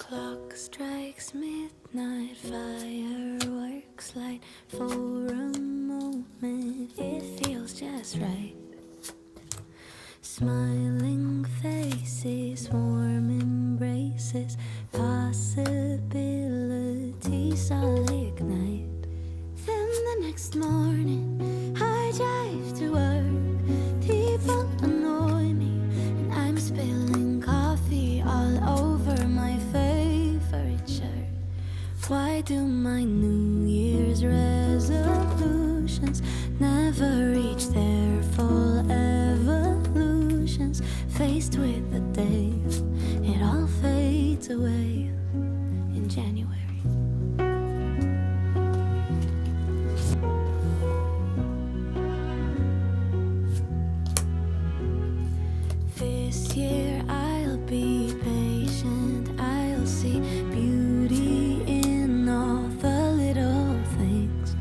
Clock strikes midnight, fireworks light. For a moment it feels just right. Smiling faces, warm embraces, possibilities all ignite. Then the next morning I drive to work. People annoy me and I'm spilling coffee all over my favorite shirt. Why do my New Year's resolutions never reach their full evolutions? Faced with the day, it all fades away in January. This year I'll be patient, I'll see beauty in all the little things.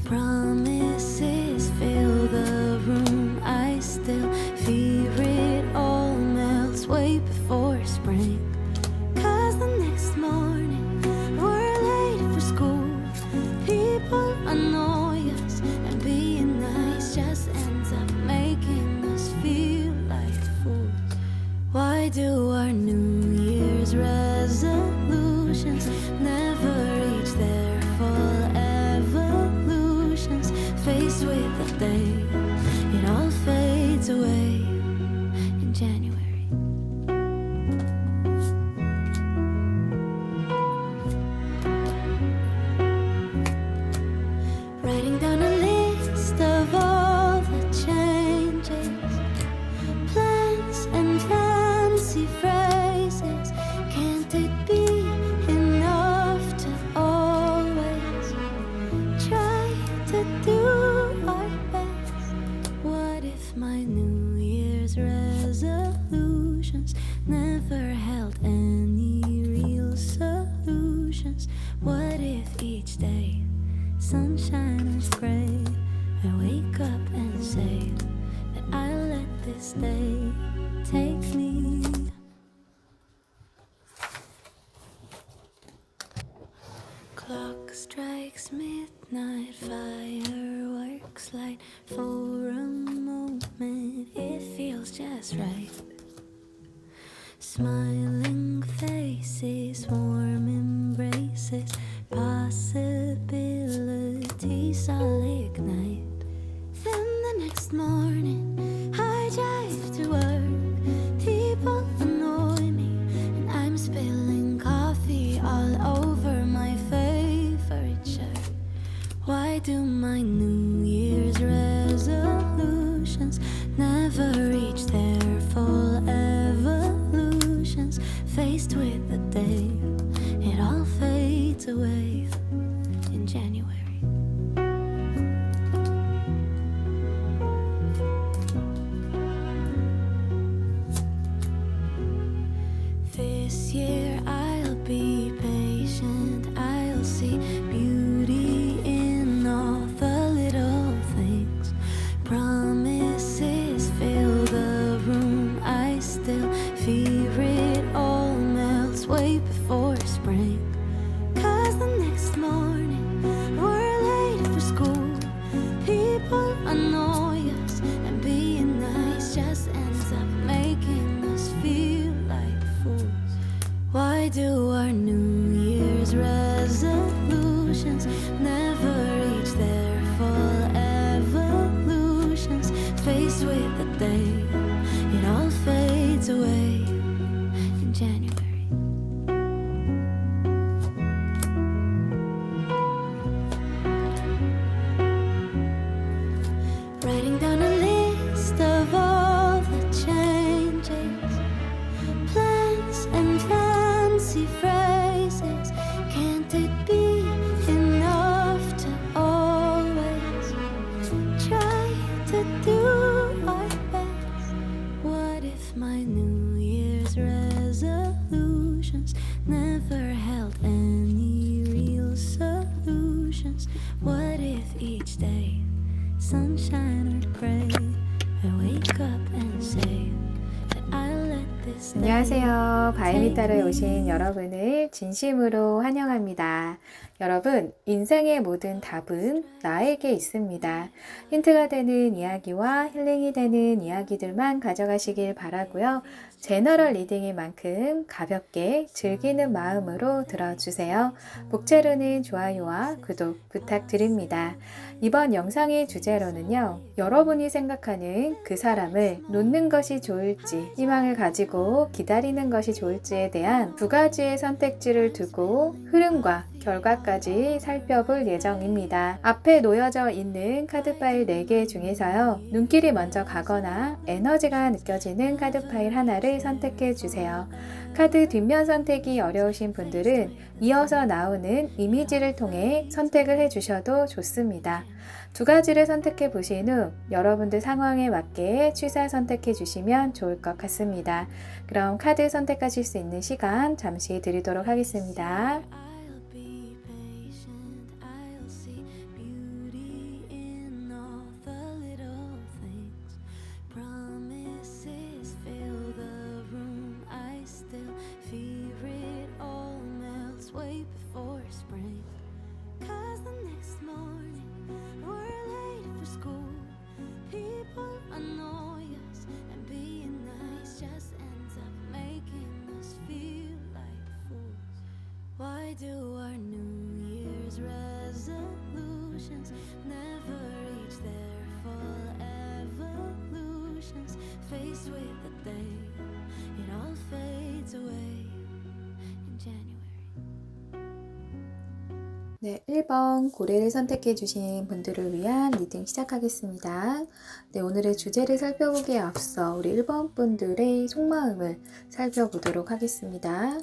Promises fill the room, I still fear it all melts way before spring. Cause the next morning we're late for school. People annoy us and being nice just ends up making us feel like fools. Why do our New Year's resolutions never reach their full evolutions? Faced with the day, it all fades away in January. Writing down a list of all the changes, plans and fancy phrases. Can't it be enough to always try to do our best? What if my New Year's resolutions never held any real solutions? What if each day sunshine is gray? I wake up and say that I'll let this day take me. Clock strikes midnight, fireworks light. For a moment it feels just right. Smiling faces, warm embraces, possibilities all ignite. Then the next morning I drive to work. People annoy me and I'm spilling coffee all over my favorite shirt. Why do my New Year's resolutions never reach their full evolutions? Faced with the day, it all fades away in January. This year I'll be patient, I'll see beauty in all the little things. Promises fill the room, I still fear it all melts way before spring. Cause the next morning we're late for school. People annoy us and being nice just ends up making us feel like fools. Why do our New Year's resolutions never reach their full evolutions? Faced with the day, it all fades away in January. Writing down a list of all the changes, plans and fancy phrases. Can't it be enough to always 안녕하세요. 바이미타로에 오신 여러분을 진심으로 환영합니다. 여러분, 인생의 모든 답은 나에게 있습니다. 힌트가 되는 이야기와 힐링이 되는 이야기들만 가져가시길 바라고요. 제너럴 리딩인 만큼 가볍게 즐기는 마음으로 들어주세요. 목차로는 좋아요와 구독 부탁드립니다. 이번 영상의 주제로는요, 여러분이 생각하는 그 사람을 놓는 것이 좋을지, 희망을 가지고 기다리는 것이 좋을지에 대한 두 가지의 선택지를 두고 흐름과 결과까지 살펴볼 예정입니다. 앞에 놓여져 있는 카드 파일 4개 중에서요, 눈길이 먼저 가거나 에너지가 느껴지는 카드 파일 하나를 선택해 주세요. 카드 뒷면 선택이 어려우신 분들은 이어서 나오는 이미지를 통해 선택을 해주셔도 좋습니다. 두 가지를 선택해 보신 후 여러분들 상황에 맞게 취사 선택해 주시면 좋을 것 같습니다. 그럼 카드 선택하실 수 있는 시간 잠시 드리도록 하겠습니다. I'll be patient. I'll see beauty in all the little things. Promises fill the room. I still fear it all melts way before spring. 'Cause the next morning we're late for school. People annoy us, and being nice just ends up making us feel like fools. Why do our New Year's resolutions never reach their full evolutions? Faced with the day, it all fades away in January. 네, 1번 고래를 선택해 주신 분들을 위한 리딩 시작하겠습니다. 네, 오늘의 주제를 살펴보기에 앞서 우리 1번 분들의 속마음을 살펴보도록 하겠습니다.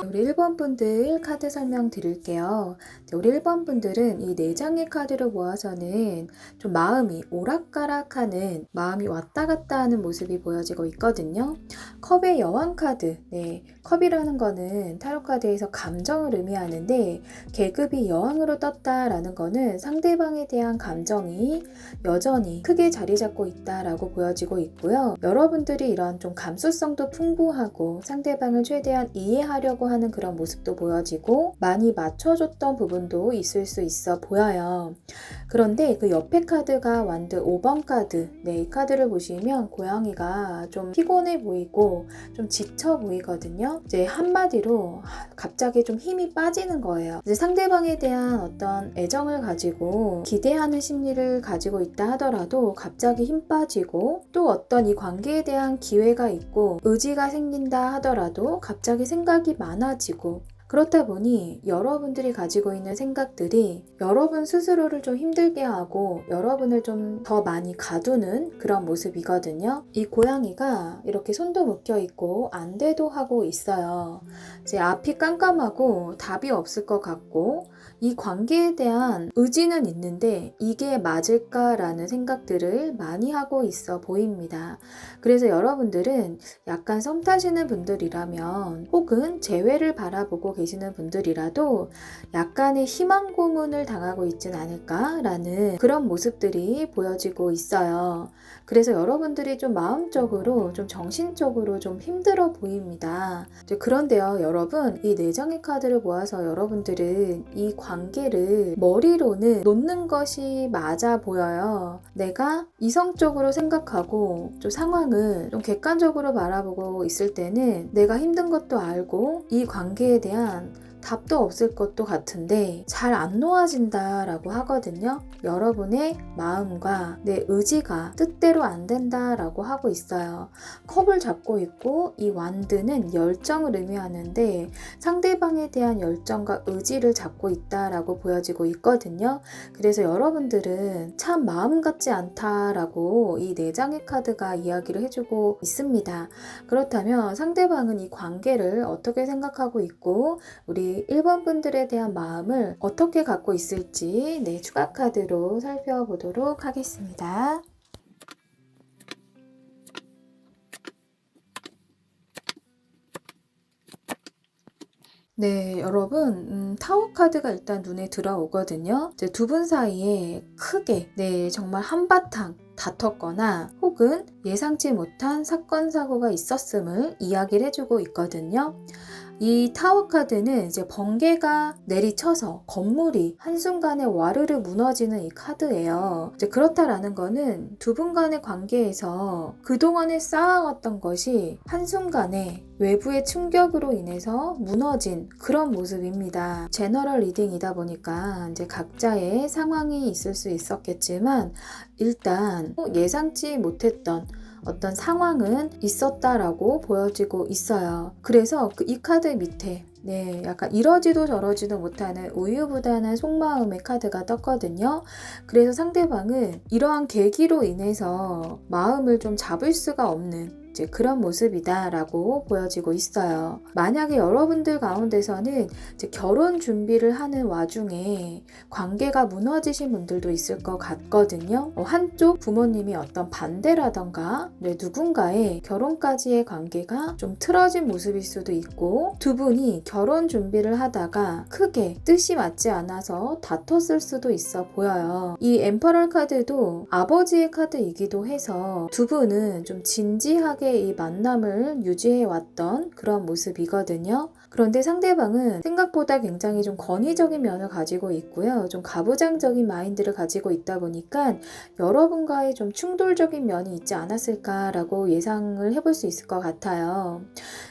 우리 1번 분들 카드 설명 드릴게요. 우리 1번 분들은 이 4장의 카드를 모아서는 좀 마음이 오락가락하는, 마음이 왔다 갔다 하는 모습이 보여지고 있거든요. 컵의 여왕 카드, 네, 컵이라는 거는 타로 카드에서 감정을 의미하는데 계급이 여왕으로 떴다라는 거는 상대방에 대한 감정이 여전히 크게 자리 잡고 있다라고 보여지고 있고요. 여러분들이 이런 좀 감수성도 풍부하고 상대방을 최대한 이해하려고 하는 그런 모습도 보여지고 많이 맞춰줬던 부분도 있을 수 있어 보여요. 그런데 그 옆에 카드가 완드 5번 카드, 네, 이 카드를 보시면 고양이가 좀 피곤해 보이고 좀 지쳐 보이거든요. 이제 한마디로 갑자기 좀 힘이 빠지는 거예요. 이제 상대방에 대한 어떤 애정을 가지고 기대하는 심리를 가지고 있다 하더라도 갑자기 힘 빠지고, 또 어떤 이 관계에 대한 기회가 있고 의지가 생긴다 하더라도 갑자기 생각이 많아지고, 그렇다 보니 여러분들이 가지고 있는 생각들이 여러분 스스로를 좀 힘들게 하고 여러분을 좀 더 많이 가두는 그런 모습이거든요. 이 고양이가 이렇게 손도 묶여 있고 안대도 하고 있어요. 이제 앞이 깜깜하고 답이 없을 것 같고 이 관계에 대한 의지는 있는데 이게 맞을까라는 생각들을 많이 하고 있어 보입니다. 그래서 여러분들은 약간 썸 타시는 분들이라면, 혹은 재회를 바라보고 계시는 분들이라도 약간의 희망 고문을 당하고 있진 않을까라는 그런 모습들이 보여지고 있어요. 그래서 여러분들이 좀 마음적으로, 좀 정신적으로 좀 힘들어 보입니다. 그런데요, 여러분, 이 4장의 카드를 모아서 여러분들은 이 관계를 머리로는 놓는 것이 맞아 보여요. 내가 이성적으로 생각하고 좀 상황을 좀 객관적으로 바라보고 있을 때는 내가 힘든 것도 알고 이 관계에 대한 답도 없을 것도 같은데 잘 안 놓아진다 라고 하거든요. 여러분의 마음과 내 의지가 뜻대로 안 된다 라고 하고 있어요. 컵을 잡고 있고 이 완드는 열정을 의미하는데 상대방에 대한 열정과 의지를 잡고 있다 라고 보여지고 있거든요. 그래서 여러분들은 참 마음 같지 않다 라고 이 4장의 카드가 이야기를 해주고 있습니다. 그렇다면 상대방은 이 관계를 어떻게 생각하고 있고 우리 1번 분들에 대한 마음을 어떻게 갖고 있을지, 네, 추가 카드로 살펴보도록 하겠습니다. 네, 여러분, 타워 카드가 일단 눈에 들어오거든요. 이제 두 분 사이에 크게, 네, 정말 한바탕 다퉜거나 혹은 예상치 못한 사건, 사고가 있었음을 이야기를 해주고 있거든요. 이 타워 카드는 이제 번개가 내리쳐서 건물이 한순간에 와르르 무너지는 이 카드예요. 이제 그렇다라는 거는 두 분 간의 관계에서 그동안에 쌓아왔던 것이 한순간에 외부의 충격으로 인해서 무너진 그런 모습입니다. 제너럴 리딩이다 보니까 이제 각자의 상황이 있을 수 있었겠지만 일단 예상치 못했던 어떤 상황은 있었다라고 보여지고 있어요. 그래서 이 카드 밑에 네, 약간 이러지도 저러지도 못하는 우유부단한 속마음의 카드가 떴거든요. 그래서 상대방은 이러한 계기로 인해서 마음을 좀 잡을 수가 없는 이제 그런 모습이다라고 보여지고 있어요. 만약에 여러분들 가운데서는 이제 결혼 준비를 하는 와중에 관계가 무너지신 분들도 있을 것 같거든요. 한쪽 부모님이 어떤 반대라던가 누군가의 결혼까지의 관계가 좀 틀어진 모습일 수도 있고 두 분이 결혼 준비를 하다가 크게 뜻이 맞지 않아서 다퉜을 수도 있어 보여요. 이 엠퍼럴 카드도 아버지의 카드이기도 해서 두 분은 좀 진지하게 이 만남을 유지해왔던 그런 모습이거든요. 그런데 상대방은 생각보다 굉장히 좀 권위적인 면을 가지고 있고요. 좀 가부장적인 마인드를 가지고 있다 보니까 여러분과의 좀 충돌적인 면이 있지 않았을까라고 예상을 해볼 수 있을 것 같아요.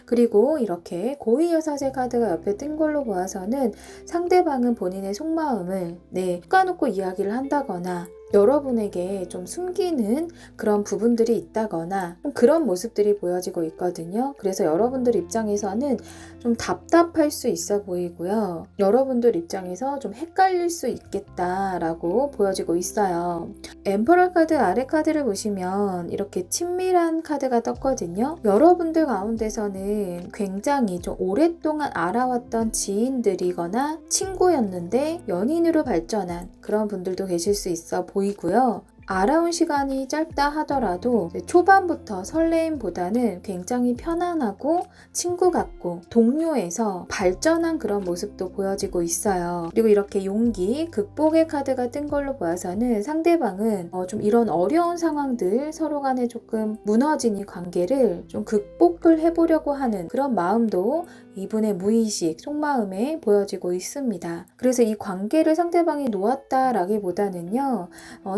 그리고 이렇게 고위여사제 카드가 옆에 뜬 걸로 보아서는 상대방은 본인의 속마음을 툭까놓고 이야기를 한다거나 여러분에게 좀 숨기는 그런 부분들이 있다거나 그런 모습들이 보여지고 있거든요. 그래서 여러분들 입장에서는 좀 답답할 수 있어 보이고요. 여러분들 입장에서 좀 헷갈릴 수 있겠다라고 보여지고 있어요. 엠퍼럴 카드 아래 카드를 보시면 이렇게 친밀한 카드가 떴거든요. 여러분들 가운데서는 굉장히 좀 오랫동안 알아왔던 지인들이거나 친구였는데 연인으로 발전한 그런 분들도 계실 수 있어 보이고요. 알아온 시간이 짧다 하더라도 초반부터 설레임보다는 굉장히 편안하고 친구 같고 동료에서 발전한 그런 모습도 보여지고 있어요. 그리고 이렇게 용기, 극복의 카드가 뜬 걸로 보아서는 상대방은 좀 이런 어려운 상황들 서로 간에 조금 무너진 이 관계를 좀 극복을 해보려고 하는 그런 마음도 이분의 무의식, 속마음에 보여지고 있습니다. 그래서 이 관계를 상대방이 놓았다라기보다는요,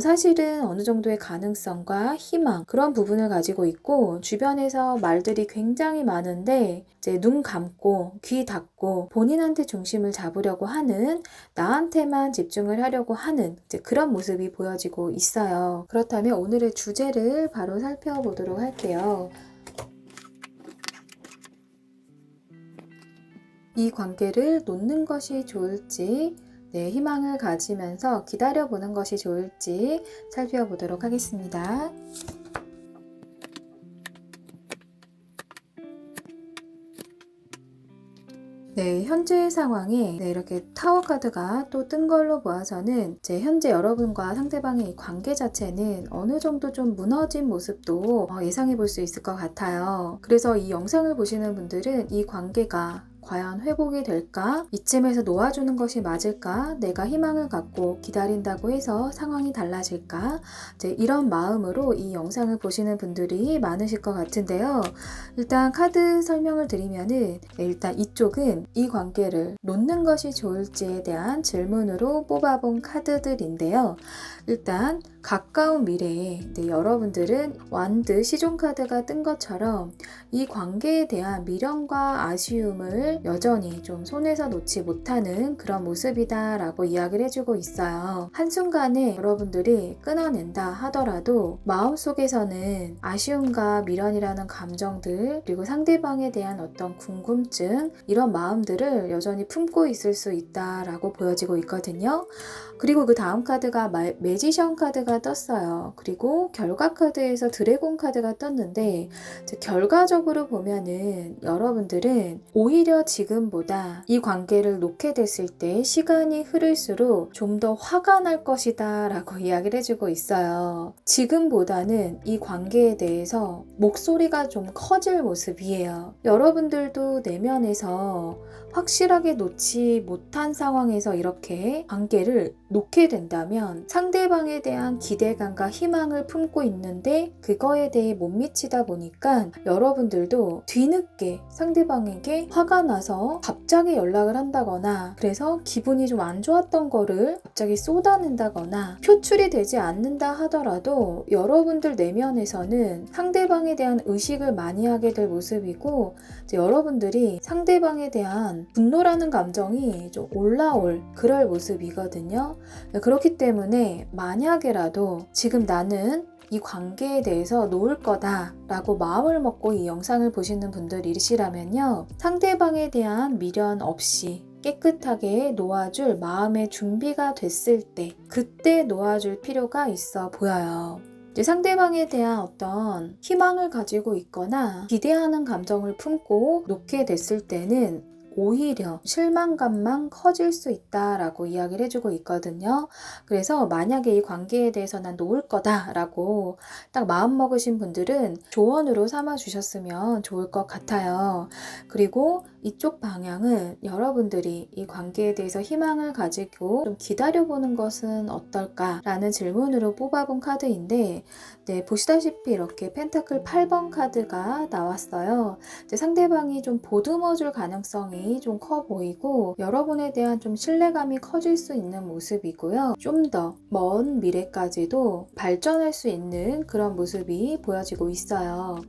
사실은 어느 정도의 가능성과 희망 그런 부분을 가지고 있고 주변에서 말들이 굉장히 많은데 이제 눈 감고 귀 닫고 본인한테 중심을 잡으려고 하는 나한테만 집중을 하려고 하는 이제 그런 모습이 보여지고 있어요. 그렇다면 오늘의 주제를 바로 살펴보도록 할게요. 이 관계를 놓는 것이 좋을지 희망을 가지면서 기다려보는 것이 좋을지 살펴보도록 하겠습니다. 네, 현재 상황에 이렇게 타워 카드가 또 뜬 걸로 보아서는 현재 여러분과 상대방의 이 관계 자체는 어느 정도 좀 무너진 모습도 예상해 볼 수 있을 것 같아요. 그래서 이 영상을 보시는 분들은 이 관계가 과연 회복이 될까? 이쯤에서 놓아주는 것이 맞을까? 내가 희망을 갖고 기다린다고 해서 상황이 달라질까? 이런 마음으로 이 영상을 보시는 분들이 많으실 것 같은데요. 일단 카드 설명을 드리면은 일단 이쪽은 이 관계를 놓는 것이 좋을지에 대한 질문으로 뽑아본 카드들인데요. 일단 가까운 미래에 여러분들은 완드 시종 카드가 뜬 것처럼 이 관계에 대한 미련과 아쉬움을 여전히 좀 손에서 놓지 못하는 그런 모습이다 라고 이야기를 해주고 있어요. 한순간에 여러분들이 끊어낸다 하더라도 마음속에서는 아쉬움과 미련이라는 감정들 그리고 상대방에 대한 어떤 궁금증 이런 마음들을 여전히 품고 있을 수 있다라고 보여지고 있거든요. 그리고 그 다음 카드가 매지션 카드가 떴어요. 그리고 결과 카드에서 드래곤 카드가 떴는데 결과적으로 보면은 여러분들은 오히려 오히려 지금보다 이 관계를 놓게 됐을 때 시간이 흐를수록 좀 더 화가 날 것이다 라고 이야기를 해주고 있어요. 지금보다는 이 관계에 대해서 목소리가 좀 커질 모습이에요. 여러분들도 내면에서 확실하게 놓지 못한 상황에서 이렇게 관계를 놓게 된다면 상대방에 대한 기대감과 희망을 품고 있는데 그거에 대해 못 미치다 보니까 여러분들도 뒤늦게 상대방에게 화가 나서 갑자기 연락을 한다거나 그래서 기분이 좀 안 좋았던 거를 갑자기 쏟아낸다거나 표출이 되지 않는다 하더라도 여러분들 내면에서는 상대방에 대한 의식을 많이 하게 될 모습이고 이제 여러분들이 상대방에 대한 분노라는 감정이 좀 올라올 그럴 모습이거든요. 그렇기 때문에 만약에라도 지금 나는 이 관계에 대해서 놓을 거다 라고 마음을 먹고 이 영상을 보시는 분들이시라면요, 상대방에 대한 미련 없이 깨끗하게 놓아줄 마음의 준비가 됐을 때 그때 놓아줄 필요가 있어 보여요. 이제 상대방에 대한 어떤 희망을 가지고 있거나 기대하는 감정을 품고 놓게 됐을 때는 오히려 실망감만 커질 수 있다라고 이야기를 해주고 있거든요. 그래서 만약에 이 관계에 대해서 난 놓을 거다라고 딱 마음먹으신 분들은 조언으로 삼아주셨으면 좋을 것 같아요. 그리고 이쪽 방향은 여러분들이 이 관계에 대해서 희망을 가지고 좀 기다려보는 것은 어떨까라는 질문으로 뽑아본 카드인데, 네, 보시다시피 이렇게 펜타클 8번 카드가 나왔어요. 이제 상대방이 좀 보듬어줄 가능성이 좀 커 보이고 여러분에 대한 좀 신뢰감이 커질 수 있는 모습이고요. 좀 더 먼 미래까지도 발전할 수 있는 그런 모습이 보여지고 있어요.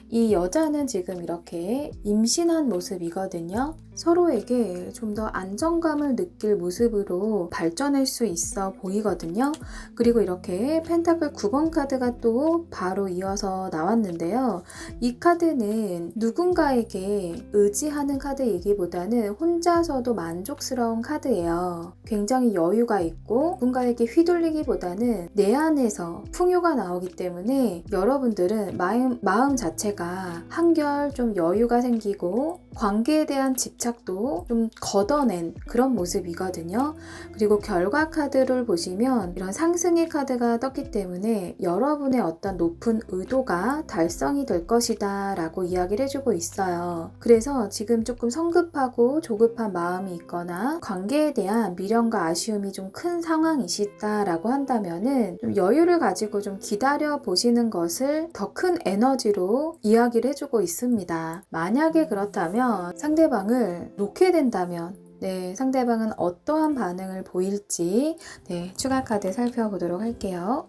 이 여자는 지금 이렇게 임신한 모습이거든요. 서로에게 좀 더 안정감을 느낄 모습으로 발전할 수 있어 보이거든요. 그리고 이렇게 펜타클 9번 카드가 또 바로 이어서 나왔는데요. 이 카드는 누군가에게 의지하는 카드이기보다는 혼자서도 만족스러운 카드예요. 굉장히 여유가 있고 누군가에게 휘둘리기보다는 내 안에서 풍요가 나오기 때문에 여러분들은 마음 자체가 한결 좀 여유가 생기고 관계에 대한 집착도 좀 걷어낸 그런 모습이거든요. 그리고 결과 카드를 보시면 이런 상승의 카드가 떴기 때문에 여러분의 어떤 높은 의도가 달성이 될 것이다 라고 이야기를 해주고 있어요. 그래서 지금 조금 성급하고 조급한 마음이 있거나 관계에 대한 미련과 아쉬움이 좀 큰 상황이시다 라고 한다면은 좀 여유를 가지고 좀 기다려 보시는 것을 더 큰 에너지로 이야기를 해주고 있습니다. 만약에 그렇다면 상대방을 놓게 된다면 네, 상대방은 어떠한 반응을 보일지 네, 추가 카드 살펴보도록 할게요.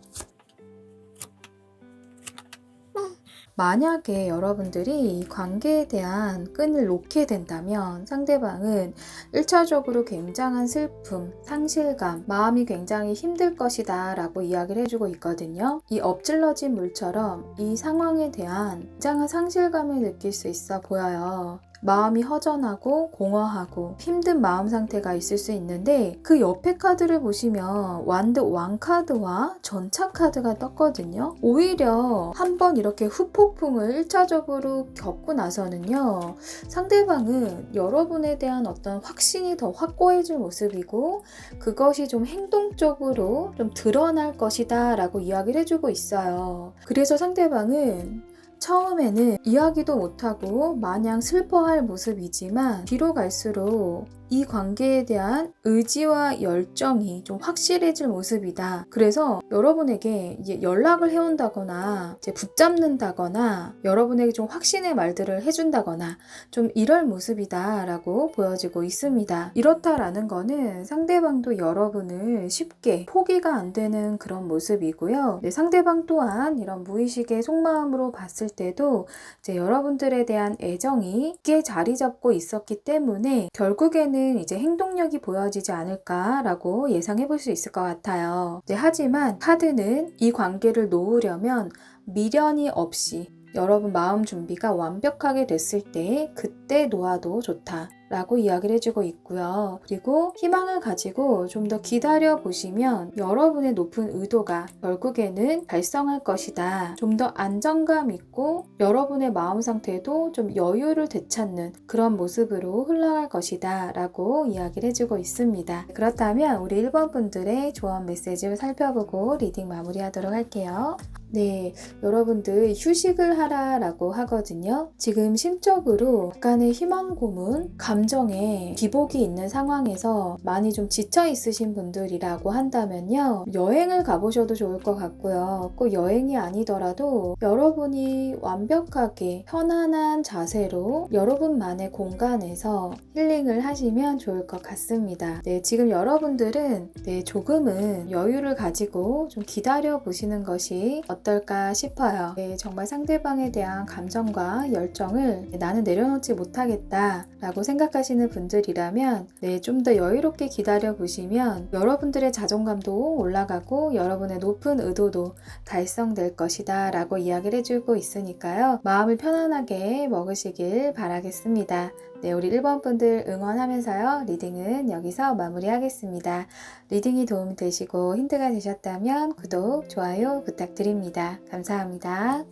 만약에 여러분들이 이 관계에 대한 끈을 놓게 된다면 상대방은 1차적으로 굉장한 슬픔, 상실감, 마음이 굉장히 힘들 것이다 라고 이야기를 해주고 있거든요. 이 엎질러진 물처럼 이 상황에 대한 굉장한 상실감을 느낄 수 있어 보여요. 마음이 허전하고 공허하고 힘든 마음 상태가 있을 수 있는데 그 옆에 카드를 보시면 완드 왕 카드와 전차 카드가 떴거든요. 오히려 한번 이렇게 후폭풍을 1차적으로 겪고 나서는요, 상대방은 여러분에 대한 어떤 확신이 더 확고해질 모습이고 그것이 좀 행동적으로 좀 드러날 것이다 라고 이야기를 해주고 있어요. 그래서 상대방은 처음에는 이야기도 못하고 마냥 슬퍼할 모습이지만 뒤로 갈수록 이 관계에 대한 의지와 열정이 좀 확실해질 모습이다. 그래서 여러분에게 이제 연락을 해온다거나 이제 붙잡는다거나 여러분에게 좀 확신의 말들을 해준다거나 좀 이럴 모습이다 라고 보여지고 있습니다. 이렇다라는 거는 상대방도 여러분을 쉽게 포기가 안 되는 그런 모습이고요. 네, 상대방 또한 이런 무의식의 속마음으로 봤을 때도 이제 여러분들에 대한 애정이 깊게 자리 잡고 있었기 때문에 결국에는 이제 행동력이 보여지지 않을까라고 예상해 볼 수 있을 것 같아요. 네, 하지만 카드는 이 관계를 놓으려면 미련이 없이 여러분 마음 준비가 완벽하게 됐을 때 그때 놓아도 좋다. 라고 이야기를 해주고 있고요. 그리고 희망을 가지고 좀 더 기다려 보시면 여러분의 높은 의도가 결국에는 달성할 것이다. 좀 더 안정감 있고 여러분의 마음 상태도 좀 여유를 되찾는 그런 모습으로 흘러갈 것이다 라고 이야기를 해주고 있습니다. 그렇다면 우리 1번 분들의 조언 메시지를 살펴보고 리딩 마무리하도록 할게요. 네, 여러분들 휴식을 하라라고 하거든요. 지금 심적으로 약간의 희망 고문, 감정에 기복이 있는 상황에서 많이 좀 지쳐 있으신 분들이라고 한다면요. 여행을 가보셔도 좋을 것 같고요. 꼭 여행이 아니더라도 여러분이 완벽하게 편안한 자세로 여러분만의 공간에서 힐링을 하시면 좋을 것 같습니다. 네, 지금 여러분들은 조금은 여유를 가지고 좀 기다려 보시는 것이 어떨까 싶어요. 네, 정말 상대방에 대한 감정과 열정을 나는 내려놓지 못하겠다 라고 생각하시는 분들이라면 좀 더 여유롭게 기다려 보시면 여러분들의 자존감도 올라가고 여러분의 높은 의도도 달성될 것이다 라고 이야기를 해주고 있으니까요. 마음을 편안하게 먹으시길 바라겠습니다. 네, 우리 1번 분들 응원하면서요. 리딩은 여기서 마무리하겠습니다. 리딩이 도움이 되시고 힌트가 되셨다면 구독, 좋아요 부탁드립니다. 감사합니다.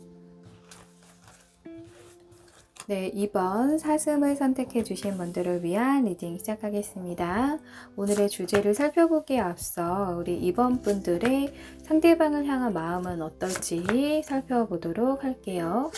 네, 2번 사슴을 선택해 주신 분들을 위한 리딩 시작하겠습니다. 오늘의 주제를 살펴보기에 앞서 우리 2번 분들의 상대방을 향한 마음은 어떨지 살펴보도록 할게요.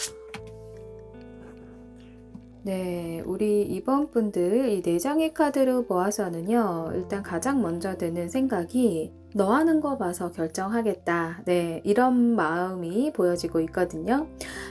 네, 우리 2번 분들 이 4장의 카드로 보아서는요. 일단 가장 먼저 드는 생각이 너 하는 거 봐서 결정하겠다. 네, 이런 마음이 보여지고 있거든요.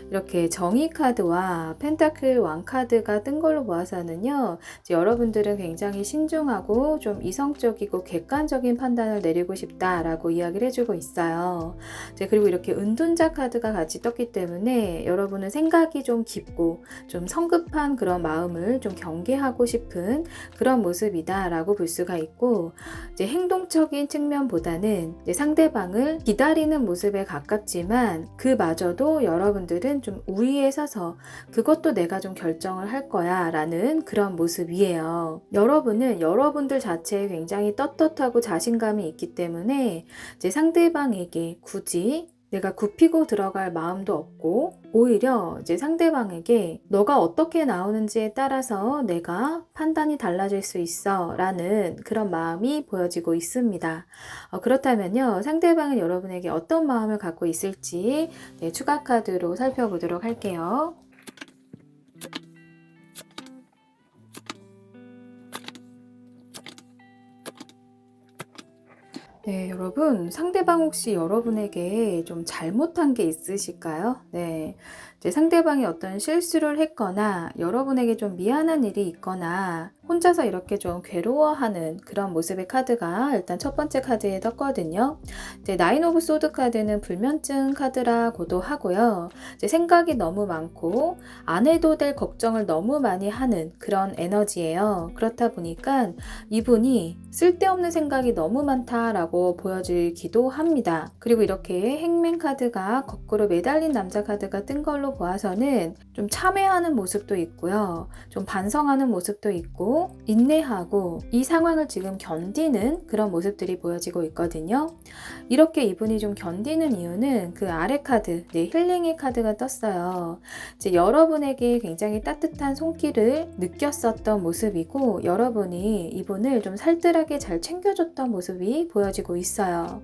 이렇게 정의 카드와 펜타클 왕 카드가 뜬 걸로 보아서는요. 여러분들은 굉장히 신중하고 좀 이성적이고 객관적인 판단을 내리고 싶다라고 이야기를 해주고 있어요. 그리고 이렇게 은둔자 카드가 같이 떴기 때문에 여러분은 생각이 좀 깊고 좀 성급한 그런 마음을 좀 경계하고 싶은 그런 모습이다라고 볼 수가 있고 행동적인 측면보다는 상대방을 기다리는 모습에 가깝지만 그마저도 여러분들은 좀 우위에 서서 그것도 내가 좀 결정을 할 거야 라는 그런 모습이에요. 여러분은 여러분들 자체에 굉장히 떳떳하고 자신감이 있기 때문에 상대방에게 굳이 내가 굽히고 들어갈 마음도 없고 오히려 상대방에게 너가 어떻게 나오는지에 따라서 내가 판단이 달라질 수 있어 라는 그런 마음이 보여지고 있습니다. 그렇다면요, 상대방은 여러분에게 어떤 마음을 갖고 있을지 추가 카드로 살펴보도록 할게요. 네, 여러분, 상대방 혹시 여러분에게 좀 잘못한 게 있으실까요? 네, 상대방이 어떤 실수를 했거나 여러분에게 좀 미안한 일이 있거나 혼자서 이렇게 좀 괴로워하는 그런 모습의 카드가 일단 첫 번째 카드에 떴거든요. 나인 오브 소드 카드는 불면증 카드라고도 하고요. 생각이 너무 많고 안 해도 될 걱정을 너무 많이 하는 그런 에너지예요. 그렇다 보니까 이분이 쓸데없는 생각이 너무 많다라고 보여지기도 합니다. 그리고 이렇게 행맨 카드가 거꾸로 매달린 남자 카드가 뜬 걸로 보아서는 좀 참회하는 모습도 있고요. 좀 반성하는 모습도 있고 인내하고 이 상황을 지금 견디는 그런 모습들이 보여지고 있거든요. 이렇게 이분이 좀 견디는 이유는 그 아래 카드, 힐링의 카드가 떴어요. 여러분에게 굉장히 따뜻한 손길을 느꼈었던 모습이고 여러분이 이분을 좀 살뜰하게 잘 챙겨줬던 모습이 보여지고 있어요.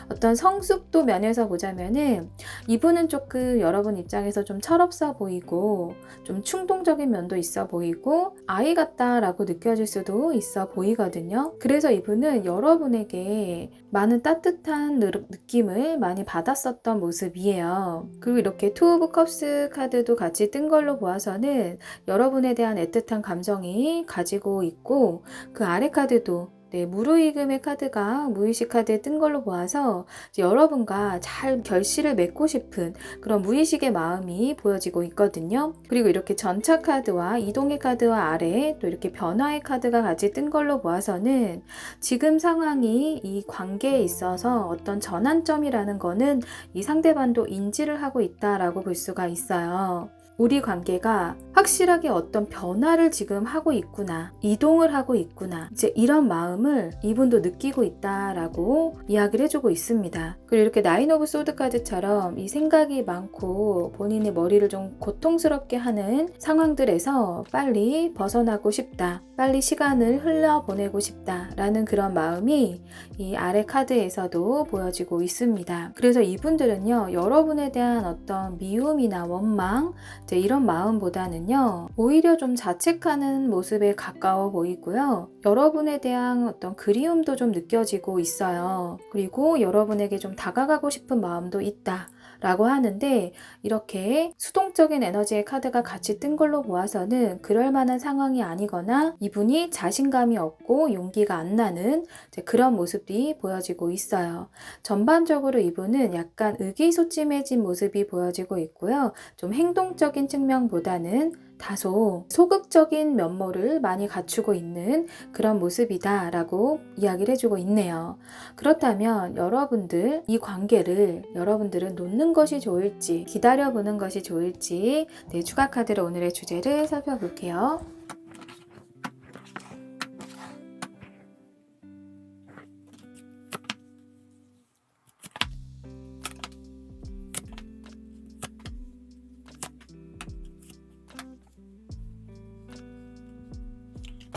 어떤 성숙도 면에서 보자면은 이분은 조금 여러분 입장에서 좀 철없어 보이고 좀 충동적인 면도 있어 보이고 아이 같다라고 느껴질 수도 있어 보이거든요. 그래서 이분은 여러분에게 많은 따뜻한 느낌을 많이 받았었던 모습이에요. 그리고 이렇게 투 오브 컵스 카드도 같이 뜬 걸로 보아서는 여러분에 대한 애틋한 감정이 가지고 있고 그 아래 카드도 무르익음의 카드가 무의식 카드에 뜬 걸로 보아서 여러분과 잘 결실을 맺고 싶은 그런 무의식의 마음이 보여지고 있거든요. 그리고 이렇게 전차 카드와 이동의 카드와 아래에 또 이렇게 변화의 카드가 같이 뜬 걸로 보아서는 지금 상황이 이 관계에 있어서 어떤 전환점이라는 거는 이 상대방도 인지를 하고 있다라고 볼 수가 있어요. 우리 관계가 확실하게 어떤 변화를 지금 하고 있구나, 이동을 하고 있구나, 이제 이런 마음을 이분도 느끼고 있다라고 이야기를 해주고 있습니다. 그리고 이렇게 나인 오브 소드 카드처럼 이 생각이 많고 본인의 머리를 좀 고통스럽게 하는 상황들에서 빨리 벗어나고 싶다, 빨리 시간을 흘려보내고 싶다라는 그런 마음이 이 아래 카드에서도 보여지고 있습니다. 그래서 이분들은요, 여러분에 대한 어떤 미움이나 원망, 이제 이런 마음보다는요, 오히려 좀 자책하는 모습에 가까워 보이고요. 여러분에 대한 어떤 그리움도 좀 느껴지고 있어요. 그리고 여러분에게 좀 다가가고 싶은 마음도 있다 라고 하는데, 이렇게 수동적인 에너지의 카드가 같이 뜬 걸로 보아서는 그럴 만한 상황이 아니거나 이분이 자신감이 없고 용기가 안 나는 그런 모습이 보여지고 있어요. 전반적으로 이분은 약간 의기소침해진 모습이 보여지고 있고요. 좀 행동적인 측면보다는 다소 소극적인 면모를 많이 갖추고 있는 그런 모습이다 라고 이야기를 해주고 있네요. 그렇다면 여러분들 이 관계를 여러분들은 놓는 것이 좋을지 기다려보는 것이 좋을지, 네, 추가 카드로 오늘의 주제를 살펴볼게요.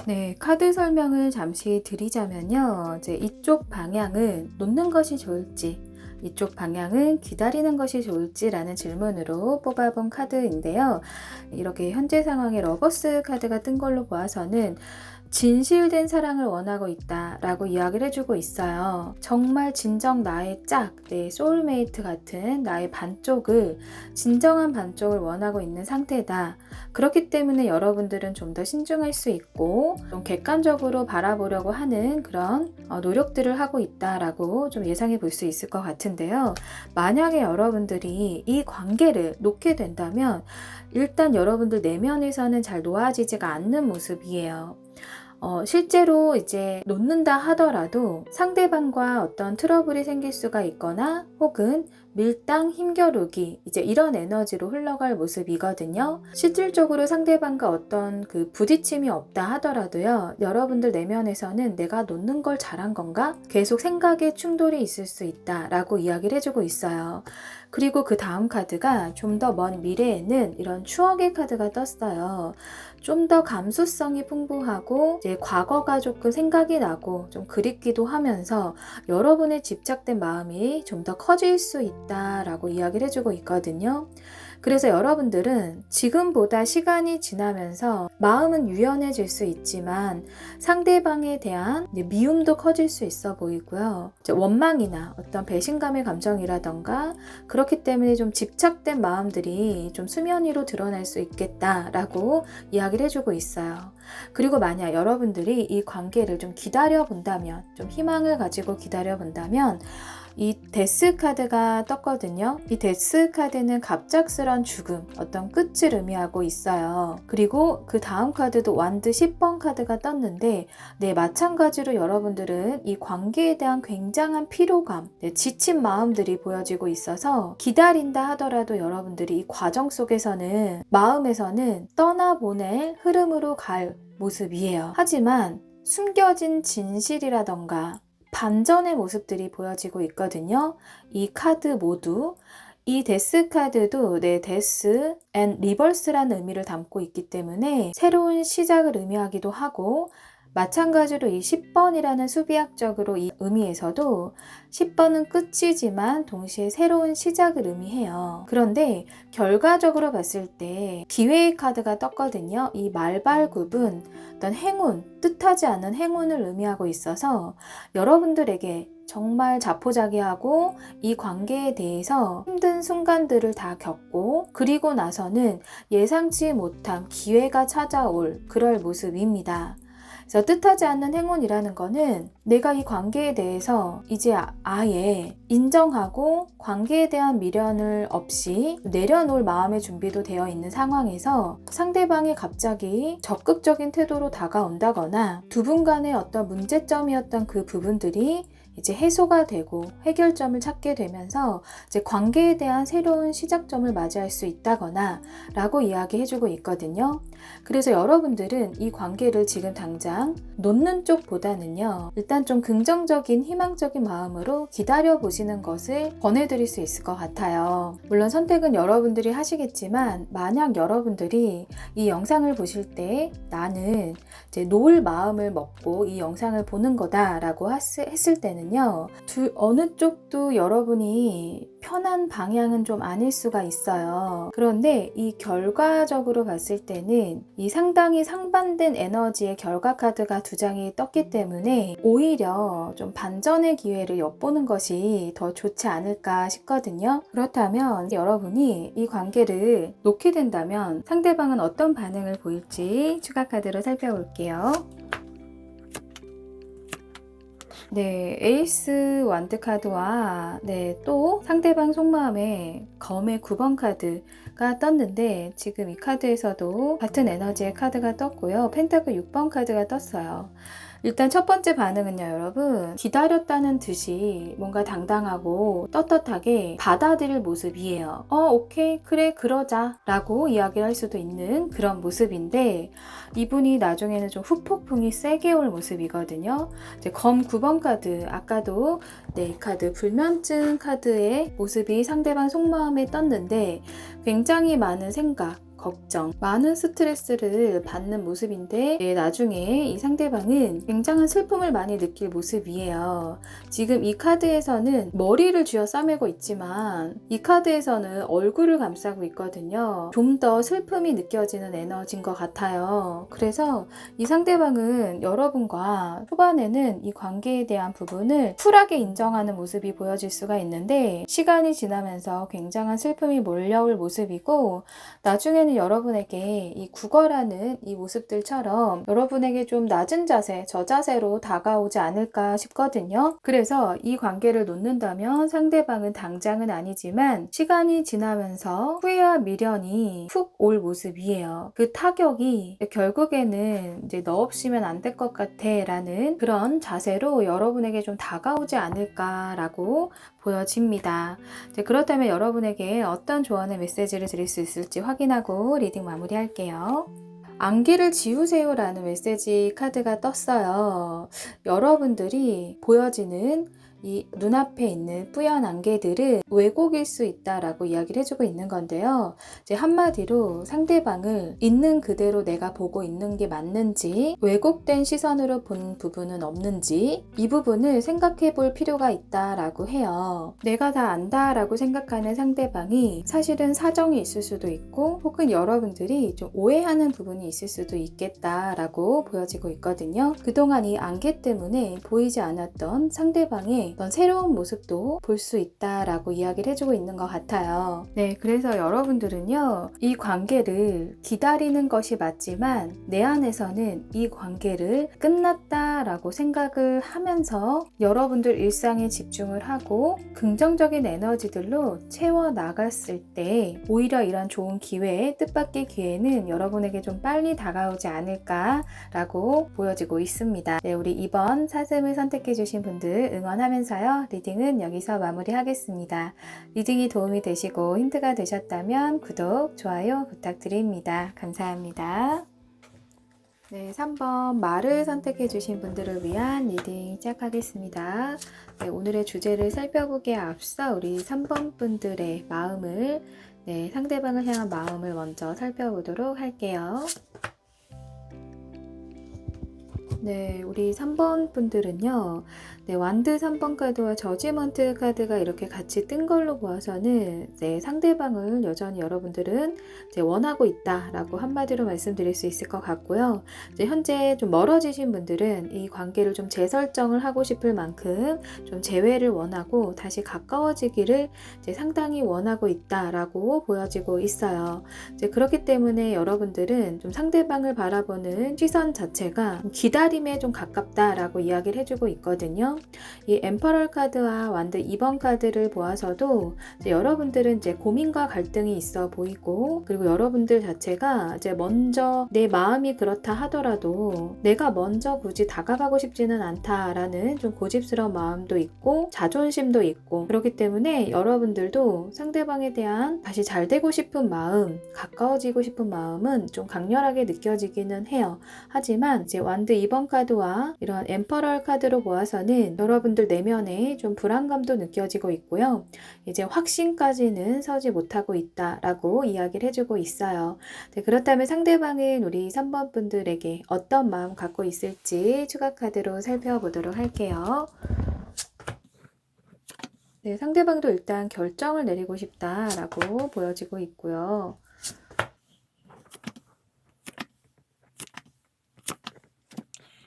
네, 카드 설명을 잠시 드리자면요. 이제 이쪽 방향은 놓는 것이 좋을지, 이쪽 방향은 기다리는 것이 좋을지라는 질문으로 뽑아본 카드인데요. 이렇게 현재 상황에 러버스 카드가 뜬 걸로 보아서는 진실된 사랑을 원하고 있다라고 이야기를 해주고 있어요. 정말 진정 나의 짝, 내 소울메이트 같은 나의 반쪽을, 진정한 반쪽을 원하고 있는 상태다. 그렇기 때문에 여러분들은 좀 더 신중할 수 있고 좀 객관적으로 바라보려고 하는 그런 노력들을 하고 있다라고 좀 예상해 볼 수 있을 것 같은데요. 만약에 여러분들이 이 관계를 놓게 된다면 일단 여러분들 내면에서는 잘 놓아지지가 않는 모습이에요. 실제로 이제 놓는다 하더라도 상대방과 어떤 트러블이 생길 수가 있거나 혹은 밀당, 힘겨루기, 이제 이런 에너지로 흘러갈 모습이거든요. 실질적으로 상대방과 어떤 그 부딪힘이 없다 하더라도요, 여러분들 내면에서는 내가 놓는 걸 잘한 건가? 계속 생각에 충돌이 있을 수 있다라고 이야기를 해주고 있어요. 그리고 그 다음 카드가 좀 더 먼 미래에는 이런 추억의 카드가 떴어요. 좀 더 감수성이 풍부하고 이제 과거가 조금 생각이 나고 좀 그립기도 하면서 여러분의 집착된 마음이 좀 더 커질 수 있다라고 이야기를 해주고 있거든요. 그래서 여러분들은 지금보다 시간이 지나면서 마음은 유연해질 수 있지만 상대방에 대한 미움도 커질 수 있어 보이고요. 원망이나 어떤 배신감의 감정이라던가 그렇기 때문에 좀 집착된 마음들이 좀 수면 위로 드러날 수 있겠다라고 이야기를 해주고 있어요. 그리고 만약 여러분들이 이 관계를 좀 기다려 본다면, 좀 희망을 가지고 기다려 본다면 이 데스 카드가 떴거든요. 이 데스 카드는 갑작스런 죽음, 어떤 끝을 의미하고 있어요. 그리고 그 다음 카드도 완드 10번 카드가 떴는데, 네, 마찬가지로 여러분들은 이 관계에 대한 굉장한 피로감, 지친 마음들이 보여지고 있어서 기다린다 하더라도 여러분들이 이 과정 속에서는 마음에서는 떠나보낼 흐름으로 갈 모습이에요. 하지만 숨겨진 진실이라던가 반전의 모습들이 보여지고 있거든요. 이 카드 모두. 이 데스 카드도 데스 앤 리버스라는 의미를 담고 있기 때문에 새로운 시작을 의미하기도 하고, 마찬가지로 이 10번이라는 수비학적으로 이 의미에서도 10번은 끝이지만 동시에 새로운 시작을 의미해요. 그런데 결과적으로 봤을 때 기회의 카드가 떴거든요. 이 말발굽은 어떤 행운, 뜻하지 않은 행운을 의미하고 있어서 여러분들에게 정말 자포자기하고 이 관계에 대해서 힘든 순간들을 다 겪고 그리고 나서는 예상치 못한 기회가 찾아올 그럴 모습입니다. 그래서 뜻하지 않는 행운이라는 거는 내가 이 관계에 대해서 이제 아예 인정하고 관계에 대한 미련을 없이 내려놓을 마음의 준비도 되어 있는 상황에서 상대방이 갑자기 적극적인 태도로 다가온다거나 두 분 간의 어떤 문제점이었던 그 부분들이 이제 해소가 되고 해결점을 찾게 되면서 이제 관계에 대한 새로운 시작점을 맞이할 수 있다거나 라고 이야기해주고 있거든요. 그래서 여러분들은 이 관계를 지금 당장 놓는 쪽보다는요, 일단 좀 긍정적인 희망적인 마음으로 기다려 보시는 것을 권해드릴 수 있을 것 같아요. 물론 선택은 여러분들이 하시겠지만, 만약 여러분들이 이 영상을 보실 때 나는 이제 놓을 마음을 먹고 이 영상을 보는 거다라고 했을 때는요, 어느 쪽도 여러분이 편한 방향은 좀 아닐 수가 있어요. 그런데 이 결과적으로 봤을 때는 이 상당히 상반된 에너지의 결과 카드가 두 장이 떴기 때문에 오히려 좀 반전의 기회를 엿보는 것이 더 좋지 않을까 싶거든요. 그렇다면 여러분이 이 관계를 놓게 된다면 상대방은 어떤 반응을 보일지 추가 카드로 살펴볼게요. 네, 에이스 완드 카드와 또 상대방 속마음에 검의 9번 카드가 떴는데, 지금 이 카드에서도 같은 에너지의 카드가 떴고요. 펜타클 6번 카드가 떴어요. 일단 첫 번째 반응은요, 여러분, 기다렸다는 듯이 뭔가 당당하고 떳떳하게 받아들일 모습이에요. 오케이, 그래, 그러자 라고 이야기를 할 수도 있는 그런 모습인데, 이분이 나중에는 좀 후폭풍이 세게 올 모습이거든요. 이제 검 9번 카드, 아까도 이 카드 불면증 카드의 모습이 상대방 속마음에 떴는데, 굉장히 많은 생각, 걱정, 많은 스트레스를 받는 모습인데, 나중에 이 상대방은 굉장한 슬픔을 많이 느낄 모습이에요. 지금 이 카드에서는 머리를 쥐어 싸매고 있지만 이 카드에서는 얼굴을 감싸고 있거든요. 좀 더 슬픔이 느껴지는 에너지인 것 같아요. 그래서 이 상대방은 여러분과 초반에는 이 관계에 대한 부분을 쿨하게 인정하는 모습이 보여질 수가 있는데, 시간이 지나면서 굉장한 슬픔이 몰려올 모습이고, 나중에는 여러분에게 이 구걸하는 이 모습들처럼 여러분에게 좀 낮은 자세, 저자세로 다가오지 않을까 싶거든요. 그래서 이 관계를 놓는다면 상대방은 당장은 아니지만 시간이 지나면서 후회와 미련이 훅 올 모습이에요. 그 타격이 결국에는 이제 너 없이면 안 될 것 같아 라는 그런 자세로 여러분에게 좀 다가오지 않을까라고 보여집니다. 그렇다면 여러분에게 어떤 조언의 메시지를 드릴 수 있을지 확인하고 리딩 마무리할게요. 안개를 지우세요 라는 메시지 카드가 떴어요. 여러분들이 보여지는 이 눈앞에 있는 뿌연 안개들은 왜곡일 수 있다라고 이야기를 해주고 있는 건데요. 이제 한마디로 상대방을 있는 그대로 내가 보고 있는 게 맞는지, 왜곡된 시선으로 본 부분은 없는지, 이 부분을 생각해 볼 필요가 있다라고 해요. 내가 다 안다라고 생각하는 상대방이 사실은 사정이 있을 수도 있고, 혹은 여러분들이 좀 오해하는 부분이 있을 수도 있겠다라고 보여지고 있거든요. 그동안 이 안개 때문에 보이지 않았던 상대방의 어떤 새로운 모습도 볼 수 있다라고 이야기를 해주고 있는 것 같아요. 그래서 여러분들은요, 이 관계를 기다리는 것이 맞지만 내 안에서는 이 관계를 끝났다라고 생각을 하면서 여러분들 일상에 집중을 하고 긍정적인 에너지들로 채워 나갔을 때 오히려 이런 좋은 기회, 뜻밖의 기회는 여러분에게 좀 빨리 다가오지 않을까라고 보여지고 있습니다. 우리 이번 사슴을 선택해 주신 분들 응원하면서요, 리딩은 여기서 마무리하겠습니다. 리딩이 도움이 되시고 힌트가 되셨다면 구독, 좋아요 부탁드립니다. 감사합니다. 3번 말을 선택해 주신 분들을 위한 리딩 시작하겠습니다. 오늘의 주제를 살펴보기에 앞서 우리 3번 분들의 마음을, 상대방을 향한 마음을 먼저 살펴보도록 할게요. 우리 3번 분들은요, 완드 3번 카드와 저지먼트 카드가 이렇게 같이 뜬 걸로 보아서는 상대방을 여전히 여러분들은 원하고 있다라고 한마디로 말씀드릴 수 있을 것 같고요. 현재 좀 멀어지신 분들은 이 관계를 좀 재설정을 하고 싶을 만큼 좀 재회를 원하고 다시 가까워지기를 상당히 원하고 있다라고 보여지고 있어요. 그렇기 때문에 여러분들은 좀 상대방을 바라보는 시선 자체가 기다려 기다림에 좀 가깝다라고 이야기를 해주고 있거든요. 이 엠퍼럴 카드와 완드 2번 카드를 보아서도 이제 여러분들은 이제 고민과 갈등이 있어 보이고, 그리고 여러분들 자체가 이제 먼저 내 마음이 그렇다 하더라도 내가 먼저 굳이 다가가고 싶지는 않다라는 좀 고집스러운 마음도 있고 자존심도 있고, 그렇기 때문에 여러분들도 상대방에 대한 다시 잘 되고 싶은 마음, 가까워지고 싶은 마음은 좀 강렬하게 느껴지기는 해요. 하지만 이제 완드 2번 카드와 이런 엠퍼럴 카드로 보아서는 여러분들 내면에 좀 불안감도 느껴지고 있고요. 이제 확신까지는 서지 못하고 있다라고 이야기를 해주고 있어요. 네, 그렇다면 상대방은 우리 3번 분들에게 어떤 마음 갖고 있을지 추가 카드로 살펴보도록 할게요. 네, 상대방도 일단 결정을 내리고 싶다라고 보여지고 있고요.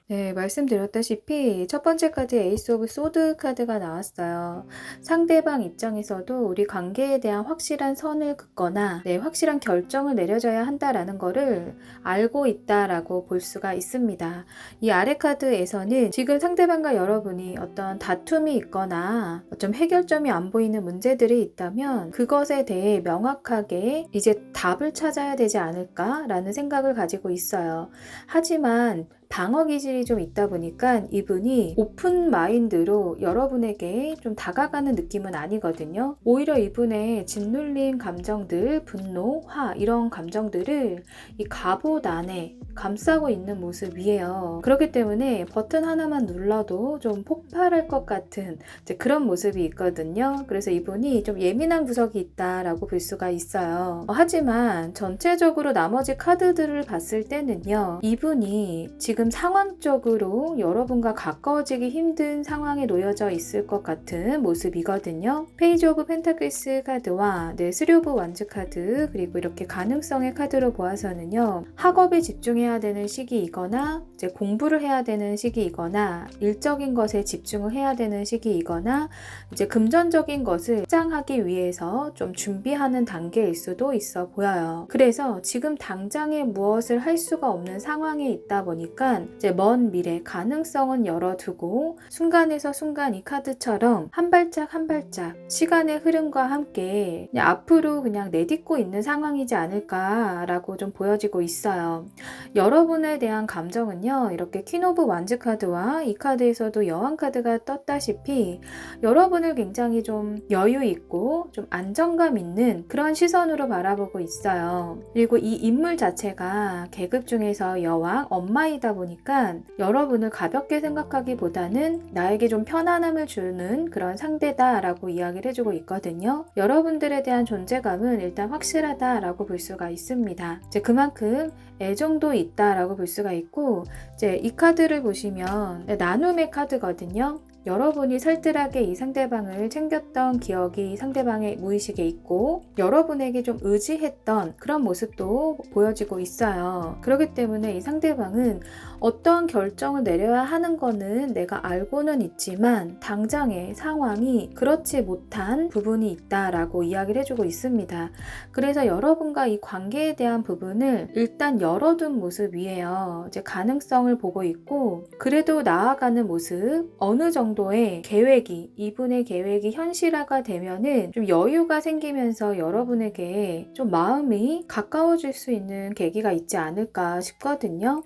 네, 말씀드렸다시피 첫 번째 카드 에이스 오브 소드 카드가 나왔어요. 상대방 입장에서도 우리 관계에 대한 확실한 선을 긋거나 확실한 결정을 내려줘야 한다라는 거를 알고 있다라고 볼 수가 있습니다. 이 아래 카드에서는 지금 상대방과 여러분이 어떤 다툼이 있거나 좀 해결점이 안 보이는 문제들이 있다면 그것에 대해 명확하게 이제 답을 찾아야 되지 않을까라는 생각을 가지고 있어요. 하지만 방어 기질이 좀 있다 보니까 이분이 오픈 마인드로 여러분에게 좀 다가가는 느낌은 아니거든요. 오히려 이분의 짓눌린 감정들, 분노, 화 이런 감정들을 이 갑옷 안에 감싸고 있는 모습이에요. 그렇기 때문에 버튼 하나만 눌러도 좀 폭발할 것 같은 그런 모습이 있거든요. 그래서 이분이 좀 예민한 구석이 있다라고 볼 수가 있어요. 하지만 전체적으로 나머지 카드들을 봤을 때는요, 이분이 지금 상황적으로 여러분과 가까워지기 힘든 상황에 놓여져 있을 것 같은 모습이거든요. 페이지 오브 펜타클스 카드와 스리 오브 완즈 카드, 그리고 이렇게 가능성의 카드로 보아서는요, 학업에 집중해야 되는 시기이거나 이제 공부를 해야 되는 시기이거나 일적인 것에 집중을 해야 되는 시기이거나 이제 금전적인 것을 확장하기 위해서 좀 준비하는 단계일 수도 있어 보여요. 그래서 지금 당장에 무엇을 할 수가 없는 상황에 있다 보니까 이제 먼 미래 가능성은 열어두고 순간에서 순간 이 카드처럼 한 발짝 한 발짝 시간의 흐름과 함께 그냥 앞으로 그냥 내딛고 있는 상황이지 않을까라고 좀 보여지고 있어요. 여러분에 대한 감정은요, 이렇게 퀸 오브 완즈 카드와 이 카드에서도 여왕 카드가 떴다시피 여러분을 굉장히 좀 여유 있고 좀 안정감 있는 그런 시선으로 바라보고 있어요. 그리고 이 인물 자체가 계급 중에서 여왕, 엄마이다 보니까 여러분을 가볍게 생각하기보다는 나에게 좀 편안함을 주는 그런 상대다라고 이야기를 해주고 있거든요. 여러분들에 대한 존재감은 일단 확실하다라고 볼 수가 있습니다. 이제 그만큼 애정도 있다라고 볼 수가 있고, 이제 이 카드를 보시면 나눔의 카드거든요. 여러분이 살뜰하게 이 상대방을 챙겼던 기억이 상대방의 무의식에 있고 여러분에게 좀 의지했던 그런 모습도 보여지고 있어요. 그렇기 때문에 이 상대방은 어떤 결정을 내려야 하는 거는 내가 알고는 있지만 당장의 상황이 그렇지 못한 부분이 있다라고 이야기를 해주고 있습니다. 그래서 여러분과 이 관계에 대한 부분을 일단 열어둔 모습이에요. 이제 가능성을 보고 있고 그래도 나아가는 모습, 어느 정도의 계획이, 이분의 계획이 현실화가 되면은 좀 여유가 생기면서 여러분에게 좀 마음이 가까워질 수 있는 계기가 있지 않을까 싶거든요.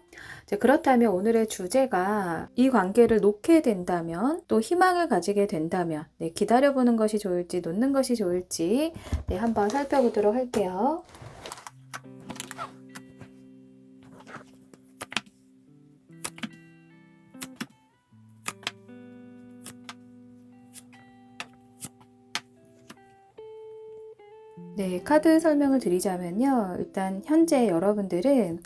그렇다면 오늘의 주제가 이 관계를 놓게 된다면, 또 희망을 가지게 된다면 기다려보는 것이 좋을지 놓는 것이 좋을지 한번 살펴보도록 할게요. 카드 설명을 드리자면요. 일단 현재 여러분들은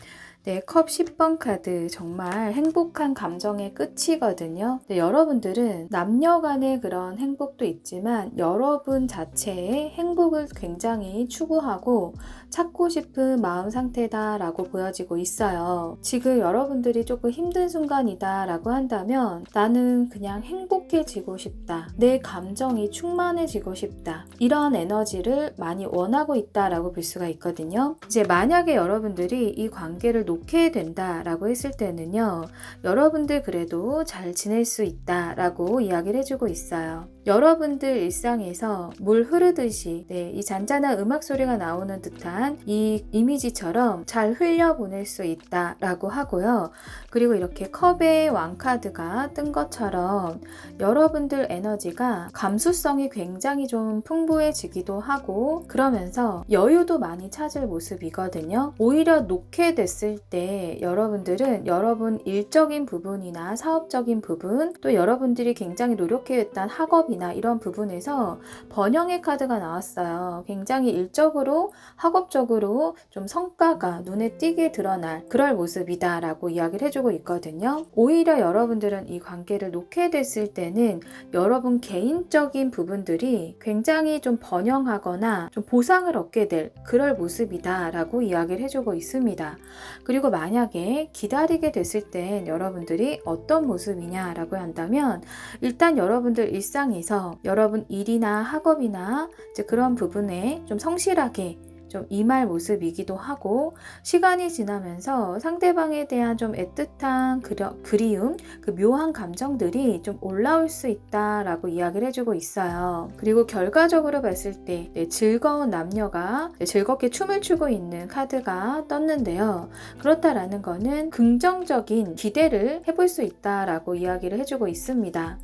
컵 10번 카드, 정말 행복한 감정의 끝이거든요. 여러분들은 남녀 간의 그런 행복도 있지만 여러분 자체의 행복을 굉장히 추구하고 찾고 싶은 마음 상태다라고 보여지고 있어요. 지금 여러분들이 조금 힘든 순간이다라고 한다면 나는 그냥 행복해지고 싶다. 내 감정이 충만해지고 싶다. 이런 에너지를 많이 원하고 있다라고 볼 수가 있거든요. 이제 만약에 여러분들이 이 관계를 놓게 된다라고 했을 때는요. 여러분들 그래도 잘 지낼 수 있다라고 이야기를 해주고 있어요. 여러분들 일상에서 물 흐르듯이 이 잔잔한 음악 소리가 나오는 듯한 이 이미지처럼 잘 흘려보낼 수 있다라고 하고요. 그리고 이렇게 컵에 왕카드가 뜬 것처럼 여러분들 에너지가 감수성이 굉장히 좀 풍부해지기도 하고 그러면서 여유도 많이 찾을 모습이거든요. 오히려 놓게 됐을 때 여러분들은 여러분 일적인 부분이나 사업적인 부분 또 여러분들이 굉장히 노력해왔던 학업이나 이런 부분에서 번영의 카드가 나왔어요. 굉장히 일적으로 학업적으로 좀 성과가 눈에 띄게 드러날 그럴 모습이다 라고 이야기를 해주고 있거든요. 오히려 여러분들은 이 관계를 놓게 됐을 때는 여러분 개인적인 부분들이 굉장히 좀 번영하거나 좀 보상을 얻게 될 그럴 모습이다 라고 이야기를 해주고 있습니다. 그리고 만약에 기다리게 됐을 땐 여러분들이 어떤 모습이냐 라고 한다면 일단 여러분들 일상에서 여러분 일이나 학업이나 이제 그런 부분에 좀 성실하게 좀 임할 모습이기도 하고 시간이 지나면서 상대방에 대한 좀 애틋한 그리움, 그 묘한 감정들이 좀 올라올 수 있다라고 이야기를 해주고 있어요. 그리고 결과적으로 봤을 때 즐거운 남녀가 즐겁게 춤을 추고 있는 카드가 떴는데요. 그렇다라는 거는 긍정적인 기대를 해볼 수 있다라고 이야기를 해주고 있습니다.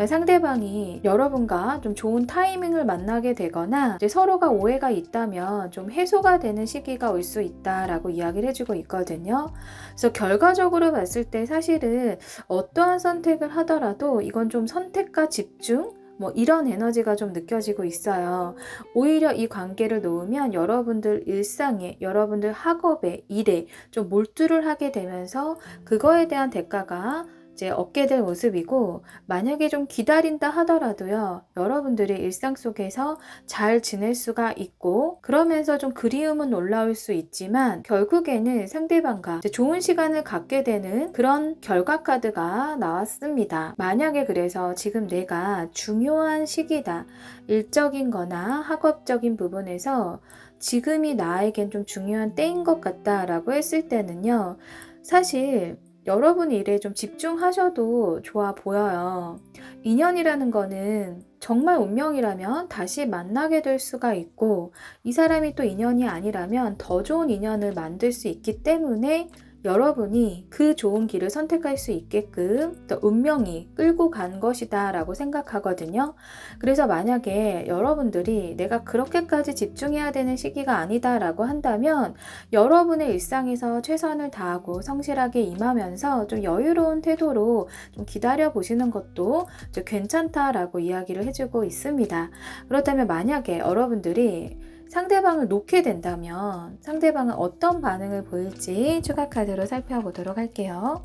상대방이 여러분과 좀 좋은 타이밍을 만나게 되거나 이제 서로가 오해가 있다면 좀 해소가 되는 시기가 올 수 있다라고 이야기를 해주고 있거든요. 그래서 결과적으로 봤을 때 사실은 어떠한 선택을 하더라도 이건 좀 선택과 집중 이런 에너지가 좀 느껴지고 있어요. 오히려 이 관계를 놓으면 여러분들 일상에, 여러분들 학업에, 일에 좀 몰두를 하게 되면서 그거에 대한 대가가 이제 얻게 될 모습이고 만약에 좀 기다린다 하더라도요. 여러분들이 일상 속에서 잘 지낼 수가 있고 그러면서 좀 그리움은 올라올 수 있지만 결국에는 상대방과 이제 좋은 시간을 갖게 되는 그런 결과 카드가 나왔습니다. 만약에 그래서 지금 내가 중요한 시기다. 일적인 거나 학업적인 부분에서 지금이 나에겐 좀 중요한 때인 것 같다라고 했을 때는요. 사실 여러분 일에 좀 집중하셔도 좋아 보여요. 인연이라는 거는 정말 운명이라면 다시 만나게 될 수가 있고 이 사람이 또 인연이 아니라면 더 좋은 인연을 만들 수 있기 때문에 여러분이 그 좋은 길을 선택할 수 있게끔 또 운명이 끌고 간 것이다 라고 생각하거든요. 그래서 만약에 여러분들이 내가 그렇게까지 집중해야 되는 시기가 아니다 라고 한다면 여러분의 일상에서 최선을 다하고 성실하게 임하면서 좀 여유로운 태도로 좀 기다려 보시는 것도 좀 괜찮다라고 이야기를 해주고 있습니다. 그렇다면 만약에 여러분들이 상대방을 놓게 된다면 상대방은 어떤 반응을 보일지 추가 카드로 살펴보도록 할게요.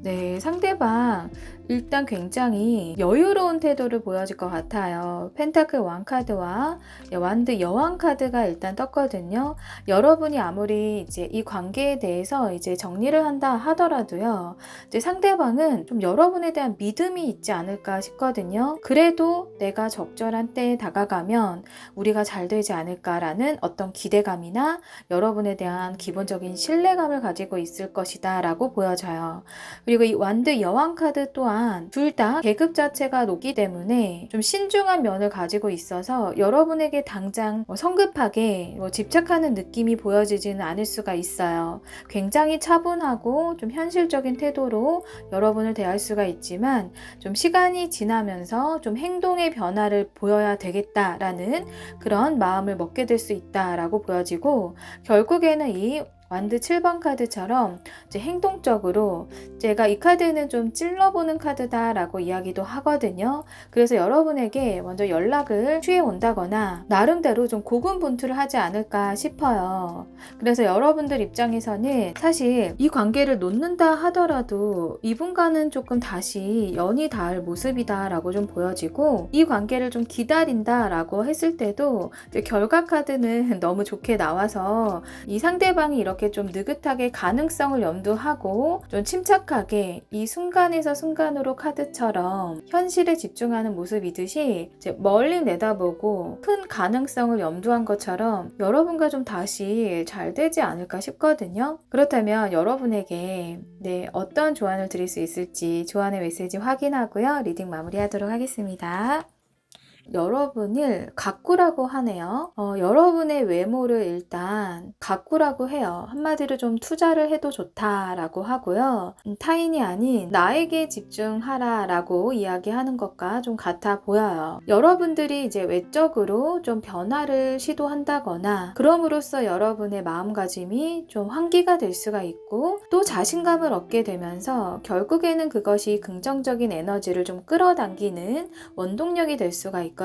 네, 상대방 일단 굉장히 여유로운 태도를 보여줄 것 같아요. 펜타클 왕카드와 완드 여왕 카드가 일단 떴거든요. 여러분이 아무리 이제 이 관계에 대해서 이제 정리를 한다 하더라도요. 이제 상대방은 좀 여러분에 대한 믿음이 있지 않을까 싶거든요. 그래도 내가 적절한 때에 다가가면 우리가 잘 되지 않을까라는 어떤 기대감이나 여러분에 대한 기본적인 신뢰감을 가지고 있을 것이다 라고 보여져요. 그리고 이 완드 여왕 카드 또한 둘 다 계급 자체가 높기 때문에 좀 신중한 면을 가지고 있어서 여러분에게 당장 성급하게 집착하는 느낌이 보여지지는 않을 수가 있어요. 굉장히 차분하고 좀 현실적인 태도로 여러분을 대할 수가 있지만 좀 시간이 지나면서 좀 행동의 변화를 보여야 되겠다라는 그런 마음을 먹게 될 수 있다라고 보여지고 결국에는 이 완드 7번 카드처럼 이제 행동적으로 제가 이 카드는 좀 찔러보는 카드다라고 이야기도 하거든요. 그래서 여러분에게 먼저 연락을 취해 온다거나 나름대로 좀 고군분투를 하지 않을까 싶어요. 그래서 여러분들 입장에서는 사실 이 관계를 놓는다 하더라도 이분과는 조금 다시 연이 닿을 모습이다라고 좀 보여지고, 이 관계를 좀 기다린다라고 했을 때도 이제 결과 카드는 너무 좋게 나와서 이 상대방이 이렇게 좀 느긋하게 가능성을 염두하고 좀 침착하게 이 순간에서 순간으로 카드처럼 현실에 집중하는 모습이듯이 이제 멀리 내다보고 큰 가능성을 염두한 것처럼 여러분과 좀 다시 잘 되지 않을까 싶거든요. 그렇다면 여러분에게 어떤 조언을 드릴 수 있을지 조언의 메시지 확인하고요. 리딩 마무리하도록 하겠습니다. 여러분을 가꾸라고 하네요. 여러분의 외모를 일단 가꾸라고 해요. 한마디로 좀 투자를 해도 좋다라고 하고요. 타인이 아닌 나에게 집중하라라고 이야기하는 것과 좀 같아 보여요. 여러분들이 이제 외적으로 좀 변화를 시도한다거나 그럼으로써 여러분의 마음가짐이 좀 환기가 될 수가 있고, 또 자신감을 얻게 되면서 결국에는 그것이 긍정적인 에너지를 좀 끌어당기는 원동력이 될 수가 있거든요.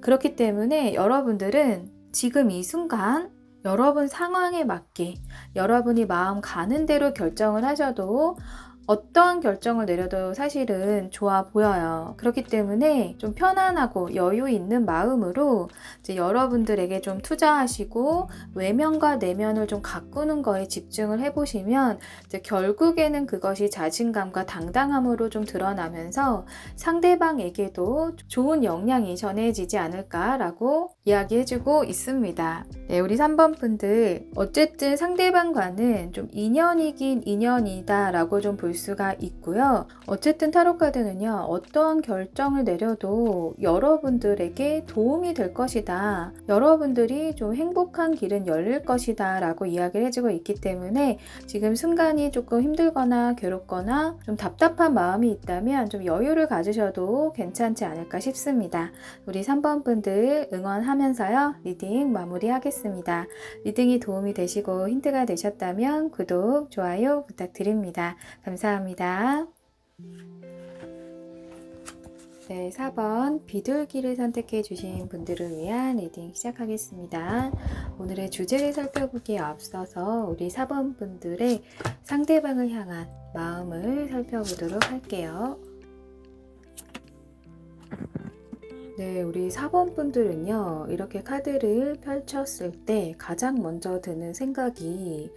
그렇기 때문에 여러분들은 지금 이 순간 여러분 상황에 맞게 여러분이 마음 가는 대로 결정을 하셔도, 어떠한 결정을 내려도 사실은 좋아 보여요. 그렇기 때문에 좀 편안하고 여유 있는 마음으로 이제 여러분들에게 좀 투자하시고 외면과 내면을 좀 가꾸는 거에 집중을 해보시면 이제 결국에는 그것이 자신감과 당당함으로 좀 드러나면서 상대방에게도 좋은 영향이 전해지지 않을까라고 이야기해주고 있습니다. 네, 우리 3번 분들 어쨌든 상대방과는 좀 인연이긴 인연이다 라고 좀 볼 수가 있고요. 어쨌든 타로카드는요, 어떠한 결정을 내려도 여러분들에게 도움이 될 것이다, 여러분들이 좀 행복한 길은 열릴 것이다 라고 이야기를 해주고 있기 때문에 지금 순간이 조금 힘들거나 괴롭거나 좀 답답한 마음이 있다면 좀 여유를 가지셔도 괜찮지 않을까 싶습니다. 우리 3번 분들 응원하면서요, 리딩 마무리하겠습니다. 리딩이 도움이 되시고 힌트가 되셨다면 구독, 좋아요 부탁드립니다. 감사합니다. 네, 4번 비둘기를 선택해 주신 분들을 위한 리딩 시작하겠습니다. 오늘의 주제를 살펴보기에 앞서서 우리 4번 분들의 상대방을 향한 마음을 살펴보도록 할게요. 네, 우리 4번 분들은요, 이렇게 카드를 펼쳤을 때 가장 먼저 드는 생각이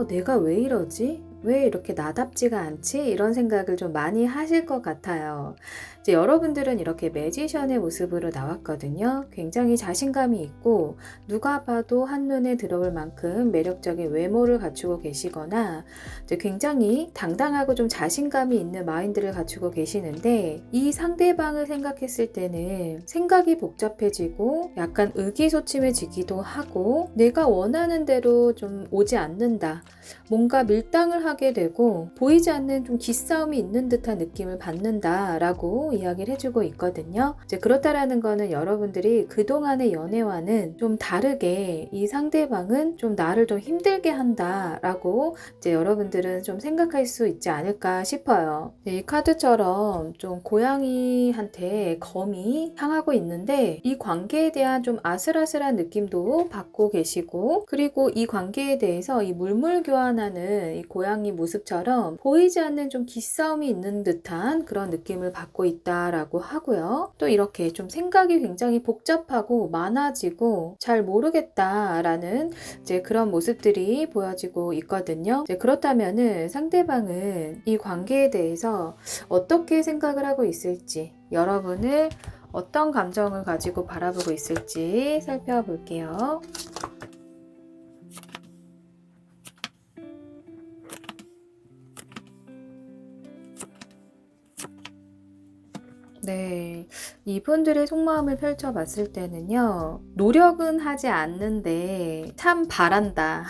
내가 왜 이러지? 왜 이렇게 나답지가 않지? 이런 생각을 좀 많이 하실 것 같아요. 이제 여러분들은 이렇게 매지션의 모습으로 나왔거든요. 굉장히 자신감이 있고 누가 봐도 한눈에 들어올 만큼 매력적인 외모를 갖추고 계시거나 이제 굉장히 당당하고 좀 자신감이 있는 마인드를 갖추고 계시는데, 이 상대방을 생각했을 때는 생각이 복잡해지고 약간 의기소침해지기도 하고 내가 원하는 대로 좀 오지 않는다, 뭔가 밀당을 하게 되고 보이지 않는 좀 기싸움이 있는 듯한 느낌을 받는다라고 이야기를 해주고 있거든요. 이제 그렇다라는 거는 여러분들이 그동안의 연애와는 좀 다르게 이 상대방은 좀 나를 좀 힘들게 한다라고 이제 여러분들은 좀 생각할 수 있지 않을까 싶어요. 이 카드처럼 좀 고양이한테 검이 향하고 있는데 이 관계에 대한 좀 아슬아슬한 느낌도 받고 계시고, 그리고 이 관계에 대해서 이 물물 교환하는 이 고양이 모습처럼 보이지 않는 좀 기싸움이 있는 듯한 그런 느낌을 받고 있다라고 하고요. 또 이렇게 좀 생각이 굉장히 복잡하고 많아지고 잘 모르겠다라는 이제 그런 모습들이 보여지고 있거든요. 이제 그렇다면은 상대방은 이 관계에 대해서 어떻게 생각을 하고 있을지, 여러분을 어떤 감정을 가지고 바라보고 있을지 살펴볼게요. 네, 이분들의 속마음을 펼쳐봤을 때는요, 노력은 하지 않는데 참 바란다.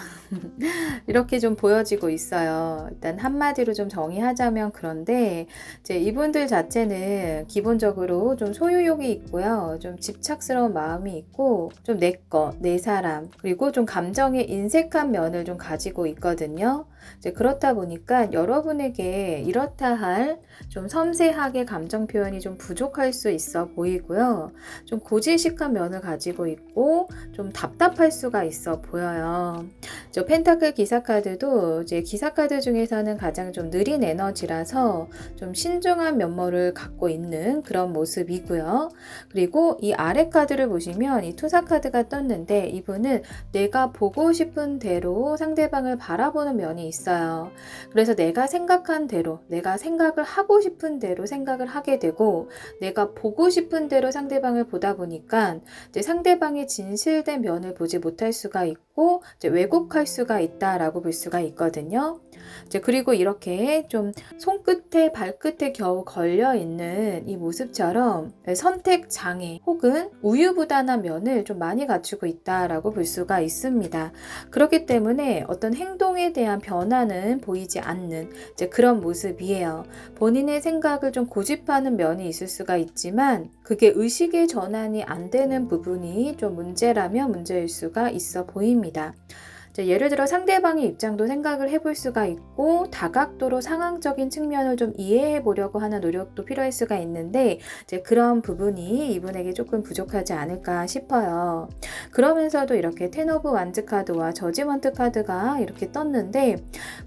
이렇게 좀 보여지고 있어요. 일단 한마디로 좀 정의하자면 그런데 이제 이분들 자체는 기본적으로 좀 소유욕이 있고요. 좀 집착스러운 마음이 있고 좀 내 거, 내 사람, 그리고 좀 감정에 인색한 면을 좀 가지고 있거든요. 이제 그렇다 보니까 여러분에게 이렇다 할 좀 섬세하게 감정 표현이 좀 부족할 수 있어 보이고요. 좀 고지식한 면을 가지고 있고 좀 답답할 수가 있어 보여요. 저 펜타클 기사카드도 이제 기사카드 중에서는 가장 좀 느린 에너지라서 좀 신중한 면모를 갖고 있는 그런 모습이고요. 그리고 이 아래 카드를 보시면 이 투사 카드가 떴는데 이분은 내가 보고 싶은 대로 상대방을 바라보는 면이 있어요. 그래서 내가 생각한 대로, 내가 생각을 하고 싶은 대로 생각을 하게 되고 내가 보고 싶은 대로 상대방을 보다 보니까 이제 상대방의 진실된 면을 보지 못할 수가 있고 이제 왜곡할 수가 있다라고 볼 수가 있거든요. 이제 그리고 이렇게 좀 손끝에 발끝에 겨우 걸려 있는 이 모습처럼 선택 장애 혹은 우유부단한 면을 좀 많이 갖추고 있다라고 볼 수가 있습니다. 그렇기 때문에 어떤 행동에 대한 변화는 보이지 않는 이제 그런 모습이에요. 본인의 생각을 좀 고집하는 면이 있을 수가 있지만 그게 의식의 전환이 안 되는 부분이 좀 문제라면 문제일 수가 있어 보입니다. 예를 들어 상대방의 입장도 생각을 해볼 수가 있고 다각도로 상황적인 측면을 좀 이해해 보려고 하는 노력도 필요할 수가 있는데 이제 그런 부분이 이분에게 조금 부족하지 않을까 싶어요. 그러면서도 이렇게 텐 오브 완즈 카드와 저지먼트 카드가 이렇게 떴는데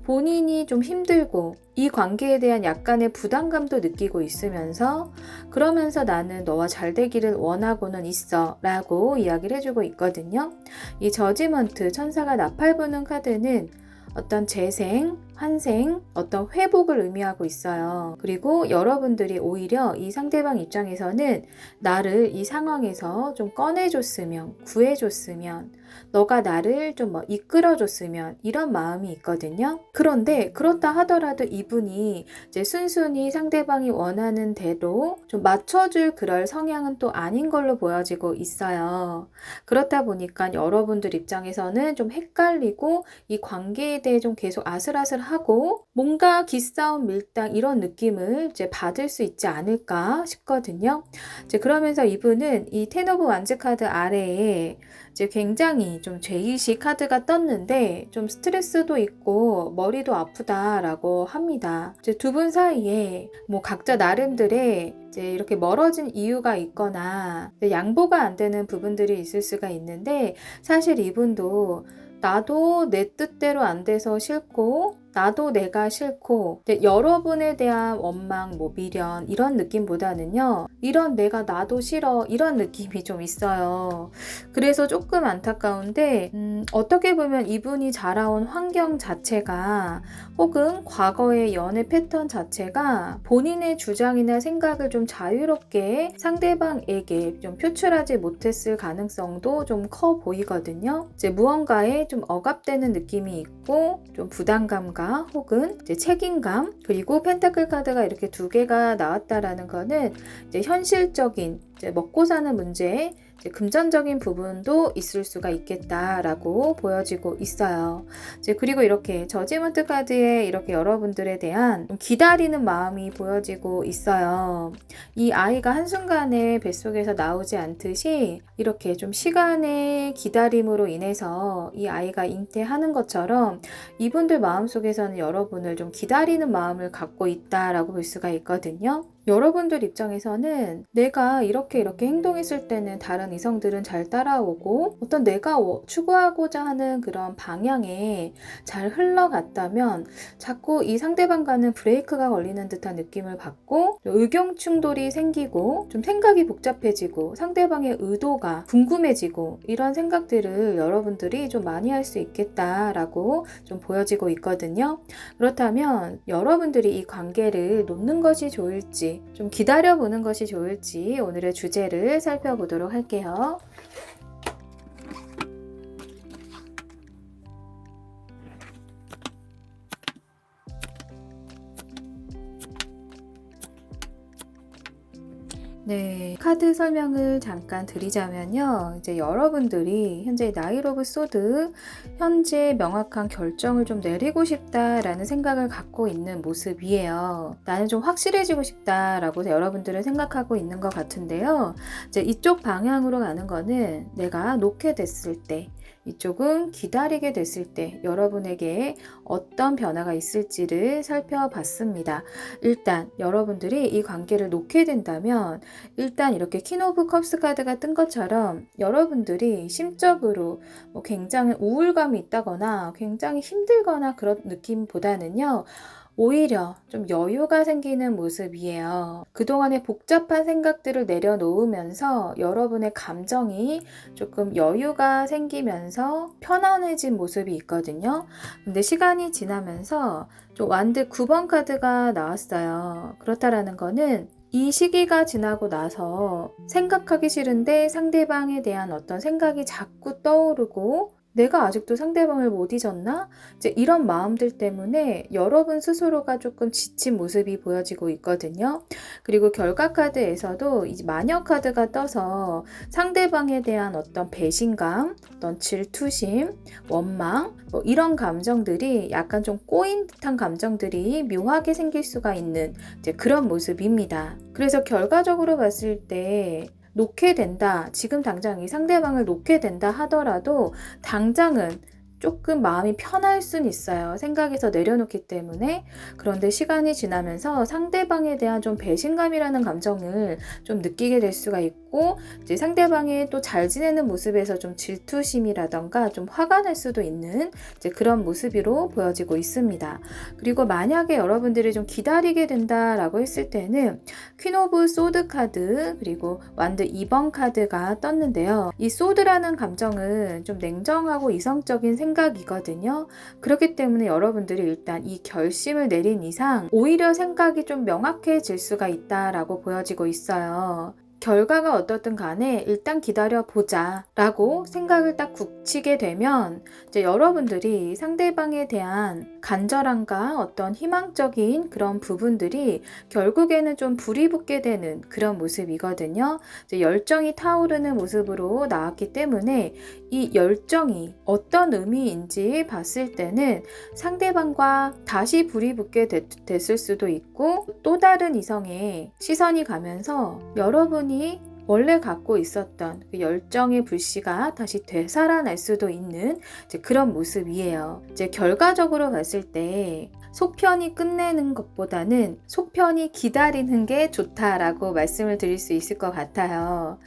본인이 좀 힘들고 이 관계에 대한 약간의 부담감도 느끼고 있으면서 그러면서 나는 너와 잘 되기를 원하고는 있어 라고 이야기를 해주고 있거든요. 이 저지먼트 천사가 나팔 부는 카드는 어떤 재생, 환생, 어떤 회복을 의미하고 있어요. 그리고 여러분들이 오히려 이 상대방 입장에서는 나를 이 상황에서 좀 꺼내줬으면, 구해줬으면, 너가 나를 좀 이끌어줬으면 이런 마음이 있거든요. 그런데 그렇다 하더라도 이분이 이제 순순히 상대방이 원하는 대로 좀 맞춰줄 그럴 성향은 또 아닌 걸로 보여지고 있어요. 그렇다 보니까 여러분들 입장에서는 좀 헷갈리고 이 관계에 대해 좀 계속 아슬아슬하고 뭔가 기싸움 밀당 이런 느낌을 이제 받을 수 있지 않을까 싶거든요. 이제 그러면서 이분은 이 텐 오브 완즈 카드 아래에 이제 굉장히 좀 죄의식 카드가 떴는데 좀 스트레스도 있고 머리도 아프다라고 합니다. 이제 두 분 사이에 뭐 각자 나름들의 이제 이렇게 멀어진 이유가 있거나 양보가 안 되는 부분들이 있을 수가 있는데 사실 이분도 나도 내 뜻대로 안 돼서 싫고 나도 내가 싫고 여러분에 대한 원망, 미련 이런 느낌보다는요 이런 내가 나도 싫어 이런 느낌이 좀 있어요. 그래서 조금 안타까운데 어떻게 보면 이분이 자라온 환경 자체가 혹은 과거의 연애 패턴 자체가 본인의 주장이나 생각을 좀 자유롭게 상대방에게 좀 표출하지 못했을 가능성도 좀 커 보이거든요. 이제 무언가에 좀 억압되는 느낌이 있고 좀 부담감과 혹은 이제 책임감 그리고 펜타클 카드가 이렇게 두 개가 나왔다라는 거는 이제 현실적인 이제 먹고 사는 문제에 금전적인 부분도 있을 수가 있겠다라고 보여지고 있어요. 그리고 이렇게 저지먼트 카드에 이렇게 여러분들에 대한 기다리는 마음이 보여지고 있어요. 이 아이가 한순간에 뱃속에서 나오지 않듯이 이렇게 좀 시간의 기다림으로 인해서 이 아이가 잉태하는 것처럼 이분들 마음속에서는 여러분을 좀 기다리는 마음을 갖고 있다라고 볼 수가 있거든요. 여러분들 입장에서는 내가 이렇게 행동했을 때는 다른 이성들은 잘 따라오고 어떤 내가 추구하고자 하는 그런 방향에 잘 흘러갔다면 자꾸 이 상대방과는 브레이크가 걸리는 듯한 느낌을 받고 의견 충돌이 생기고 좀 생각이 복잡해지고 상대방의 의도가 궁금해지고 이런 생각들을 여러분들이 좀 많이 할 수 있겠다라고 좀 보여지고 있거든요. 그렇다면 여러분들이 이 관계를 놓는 것이 좋을지 좀 기다려보는 것이 좋을지 오늘의 주제를 살펴보도록 할게요. 네, 카드 설명을 잠깐 드리자면요. 이제 여러분들이 현재 나이트 오브 소드, 현재 명확한 결정을 좀 내리고 싶다라는 생각을 갖고 있는 모습이에요. 나는 좀 확실해지고 싶다라고 여러분들은 생각하고 있는 것 같은데요. 이제 이쪽 방향으로 가는 거는 내가 놓게 됐을 때, 이쪽은 기다리게 됐을 때 여러분에게 어떤 변화가 있을지를 살펴봤습니다. 일단 여러분들이 이 관계를 놓게 된다면 일단 이렇게 퀸 오브 컵스 카드가 뜬 것처럼 여러분들이 심적으로 굉장히 우울감이 있다거나 굉장히 힘들거나 그런 느낌보다는요. 오히려 좀 여유가 생기는 모습이에요. 그동안의 복잡한 생각들을 내려놓으면서 여러분의 감정이 조금 여유가 생기면서 편안해진 모습이 있거든요. 근데 시간이 지나면서 좀 완드 9번 카드가 나왔어요. 그렇다라는 거는 이 시기가 지나고 나서 생각하기 싫은데 상대방에 대한 어떤 생각이 자꾸 떠오르고 내가 아직도 상대방을 못 잊었나? 이제 이런 마음들 때문에 여러분 스스로가 조금 지친 모습이 보여지고 있거든요. 그리고 결과 카드에서도 이제 마녀 카드가 떠서 상대방에 대한 어떤 배신감, 어떤 질투심, 원망, 이런 감정들이 약간 좀 꼬인 듯한 감정들이 묘하게 생길 수가 있는 이제 그런 모습입니다. 그래서 결과적으로 봤을 때 놓게 된다, 지금 당장 이 상대방을 놓게 된다 하더라도 당장은 조금 마음이 편할 순 있어요. 생각에서 내려놓기 때문에. 그런데 시간이 지나면서 상대방에 대한 좀 배신감이라는 감정을 좀 느끼게 될 수가 있고, 이제 상대방이 또 잘 지내는 모습에서 좀 질투심이라던가 좀 화가 날 수도 있는 이제 그런 모습으로 보여지고 있습니다. 그리고 만약에 여러분들이 좀 기다리게 된다라고 했을 때는 퀸 오브 소드 카드 그리고 완드 2번 카드가 떴는데요. 이 소드라는 감정은 좀 냉정하고 이성적인 생각이거든요. 그렇기 때문에 여러분들이 일단 이 결심을 내린 이상 오히려 생각이 좀 명확해질 수가 있다라고 보여지고 있어요. 결과가 어떻든 간에 일단 기다려보자 라고 생각을 딱 굳히게 되면 이제 여러분들이 상대방에 대한 간절함과 어떤 희망적인 그런 부분들이 결국에는 좀 불이 붙게 되는 그런 모습이거든요. 이제 열정이 타오르는 모습으로 나왔기 때문에 이 열정이 어떤 의미인지 봤을 때는 상대방과 다시 불이 붙게 됐을 수도 있고 또 다른 이성의 시선이 가면서 여러분이 원래 갖고 있었던 그 열정의 불씨가 다시 되살아날 수도 있는 이제 그런 모습이에요. 이제 결과적으로 봤을 때 속편이 끝내는 것보다는 속편이 기다리는 게 좋다라고 말씀을 드릴 수 있을 것 같아요.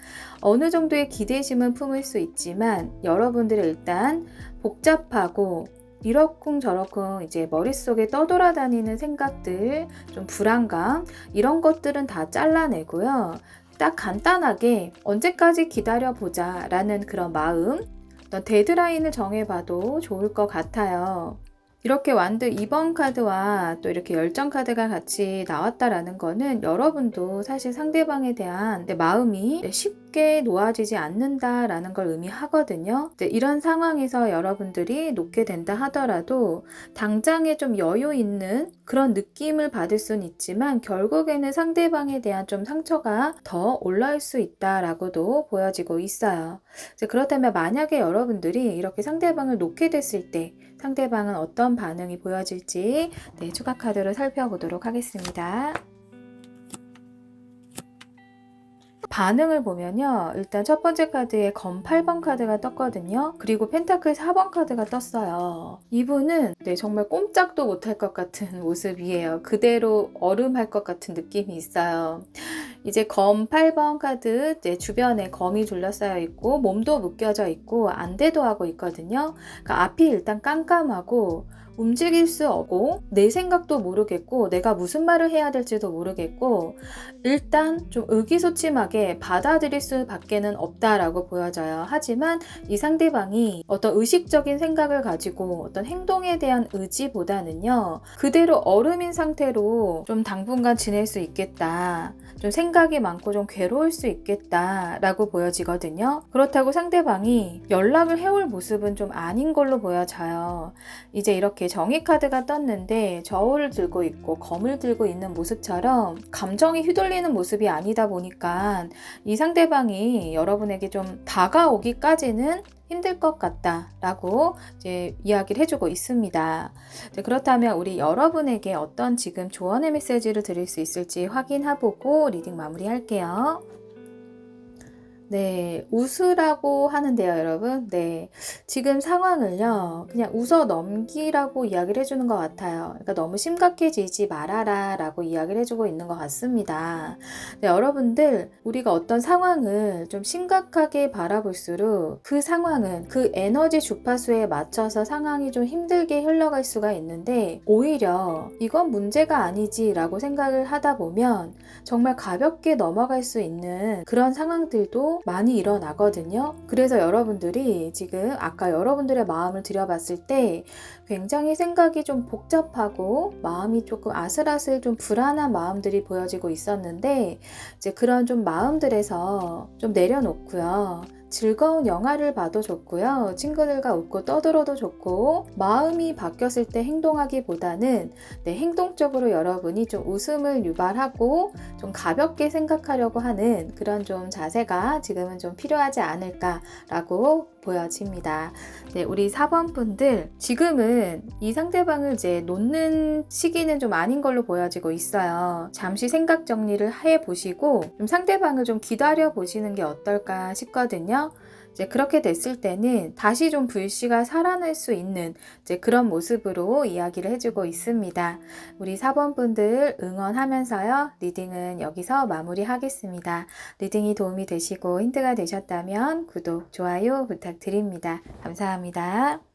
어느 정도의 기대심은 품을 수 있지만 여러분들이 일단 복잡하고 이러쿵저러쿵 이제 머릿속에 떠돌아다니는 생각들, 좀 불안감 이런 것들은 다 잘라내고요. 딱 간단하게 언제까지 기다려보자 라는 그런 마음, 어떤 데드라인을 정해봐도 좋을 것 같아요. 이렇게 완드 2번 카드와 또 이렇게 열정 카드가 같이 나왔다라는 거는 여러분도 사실 상대방에 대한 내 마음이 쉽게 놓아지지 않는다라는 걸 의미하거든요. 이런 상황에서 여러분들이 놓게 된다 하더라도 당장에 좀 여유 있는 그런 느낌을 받을 수는 있지만 결국에는 상대방에 대한 좀 상처가 더 올라올 수 있다라고도 보여지고 있어요. 그렇다면 만약에 여러분들이 이렇게 상대방을 놓게 됐을 때 상대방은 어떤 반응이 보여질지 추가 카드로 살펴보도록 하겠습니다. 반응을 보면요. 일단 첫 번째 카드에 검 8번 카드가 떴거든요. 그리고 펜타클 4번 카드가 떴어요. 이분은 정말 꼼짝도 못할 것 같은 모습이에요. 그대로 얼음할 것 같은 느낌이 있어요. 이제 검 8번 카드 주변에 검이 둘러싸여 있고 몸도 묶여져 있고 안대도 하고 있거든요. 그러니까 앞이 일단 깜깜하고 움직일 수 없고 내 생각도 모르겠고 내가 무슨 말을 해야 될지도 모르겠고 일단 좀 의기소침하게 받아들일 수밖에는 없다라고 보여져요. 하지만 이 상대방이 어떤 의식적인 생각을 가지고 어떤 행동에 대한 의지보다는요 그대로 얼음인 상태로 좀 당분간 지낼 수 있겠다, 좀 생각이 많고 좀 괴로울 수 있겠다라고 보여지거든요. 그렇다고 상대방이 연락을 해올 모습은 좀 아닌 걸로 보여져요. 이제 이렇게 정의 카드가 떴는데 저울을 들고 있고 검을 들고 있는 모습처럼 감정이 휘둘리는 모습이 아니다 보니까 이 상대방이 여러분에게 좀 다가오기까지는 힘들 것 같다라고 이제 이야기를 해주고 있습니다. 그렇다면 우리 여러분에게 어떤 지금 조언의 메시지를 드릴 수 있을지 확인해보고 리딩 마무리할게요. 네, 웃으라고 하는데요, 여러분. 네, 지금 상황을요, 그냥 웃어 넘기라고 이야기를 해주는 것 같아요. 그러니까 너무 심각해지지 말아라 라고 이야기를 해주고 있는 것 같습니다. 네, 여러분들, 우리가 어떤 상황을 좀 심각하게 바라볼수록 그 상황은 그 에너지 주파수에 맞춰서 상황이 좀 힘들게 흘러갈 수가 있는데, 오히려 이건 문제가 아니지 라고 생각을 하다 보면 정말 가볍게 넘어갈 수 있는 그런 상황들도 많이 일어나거든요. 그래서 여러분들이 지금 아까 여러분들의 마음을 들여봤을 때 굉장히 생각이 좀 복잡하고 마음이 조금 아슬아슬 좀 불안한 마음들이 보여지고 있었는데 이제 그런 좀 마음들에서 좀 내려놓고요. 즐거운 영화를 봐도 좋고요. 친구들과 웃고 떠들어도 좋고 마음이 바뀌었을 때 행동하기보다는 행동적으로 여러분이 좀 웃음을 유발하고 좀 가볍게 생각하려고 하는 그런 좀 자세가 지금은 좀 필요하지 않을까라고 보여집니다. 네, 우리 4번 분들 지금은 이 상대방을 이제 놓는 시기는 좀 아닌 걸로 보여지고 있어요. 잠시 생각 정리를 해보시고 좀 상대방을 좀 기다려 보시는 게 어떨까 싶거든요. 이제 그렇게 됐을 때는 다시 좀 불씨가 살아날 수 있는 이제 그런 모습으로 이야기를 해주고 있습니다. 우리 4번 분들 응원하면서요. 리딩은 여기서 마무리하겠습니다. 리딩이 도움이 되시고 힌트가 되셨다면 구독, 좋아요 부탁드립니다. 감사합니다.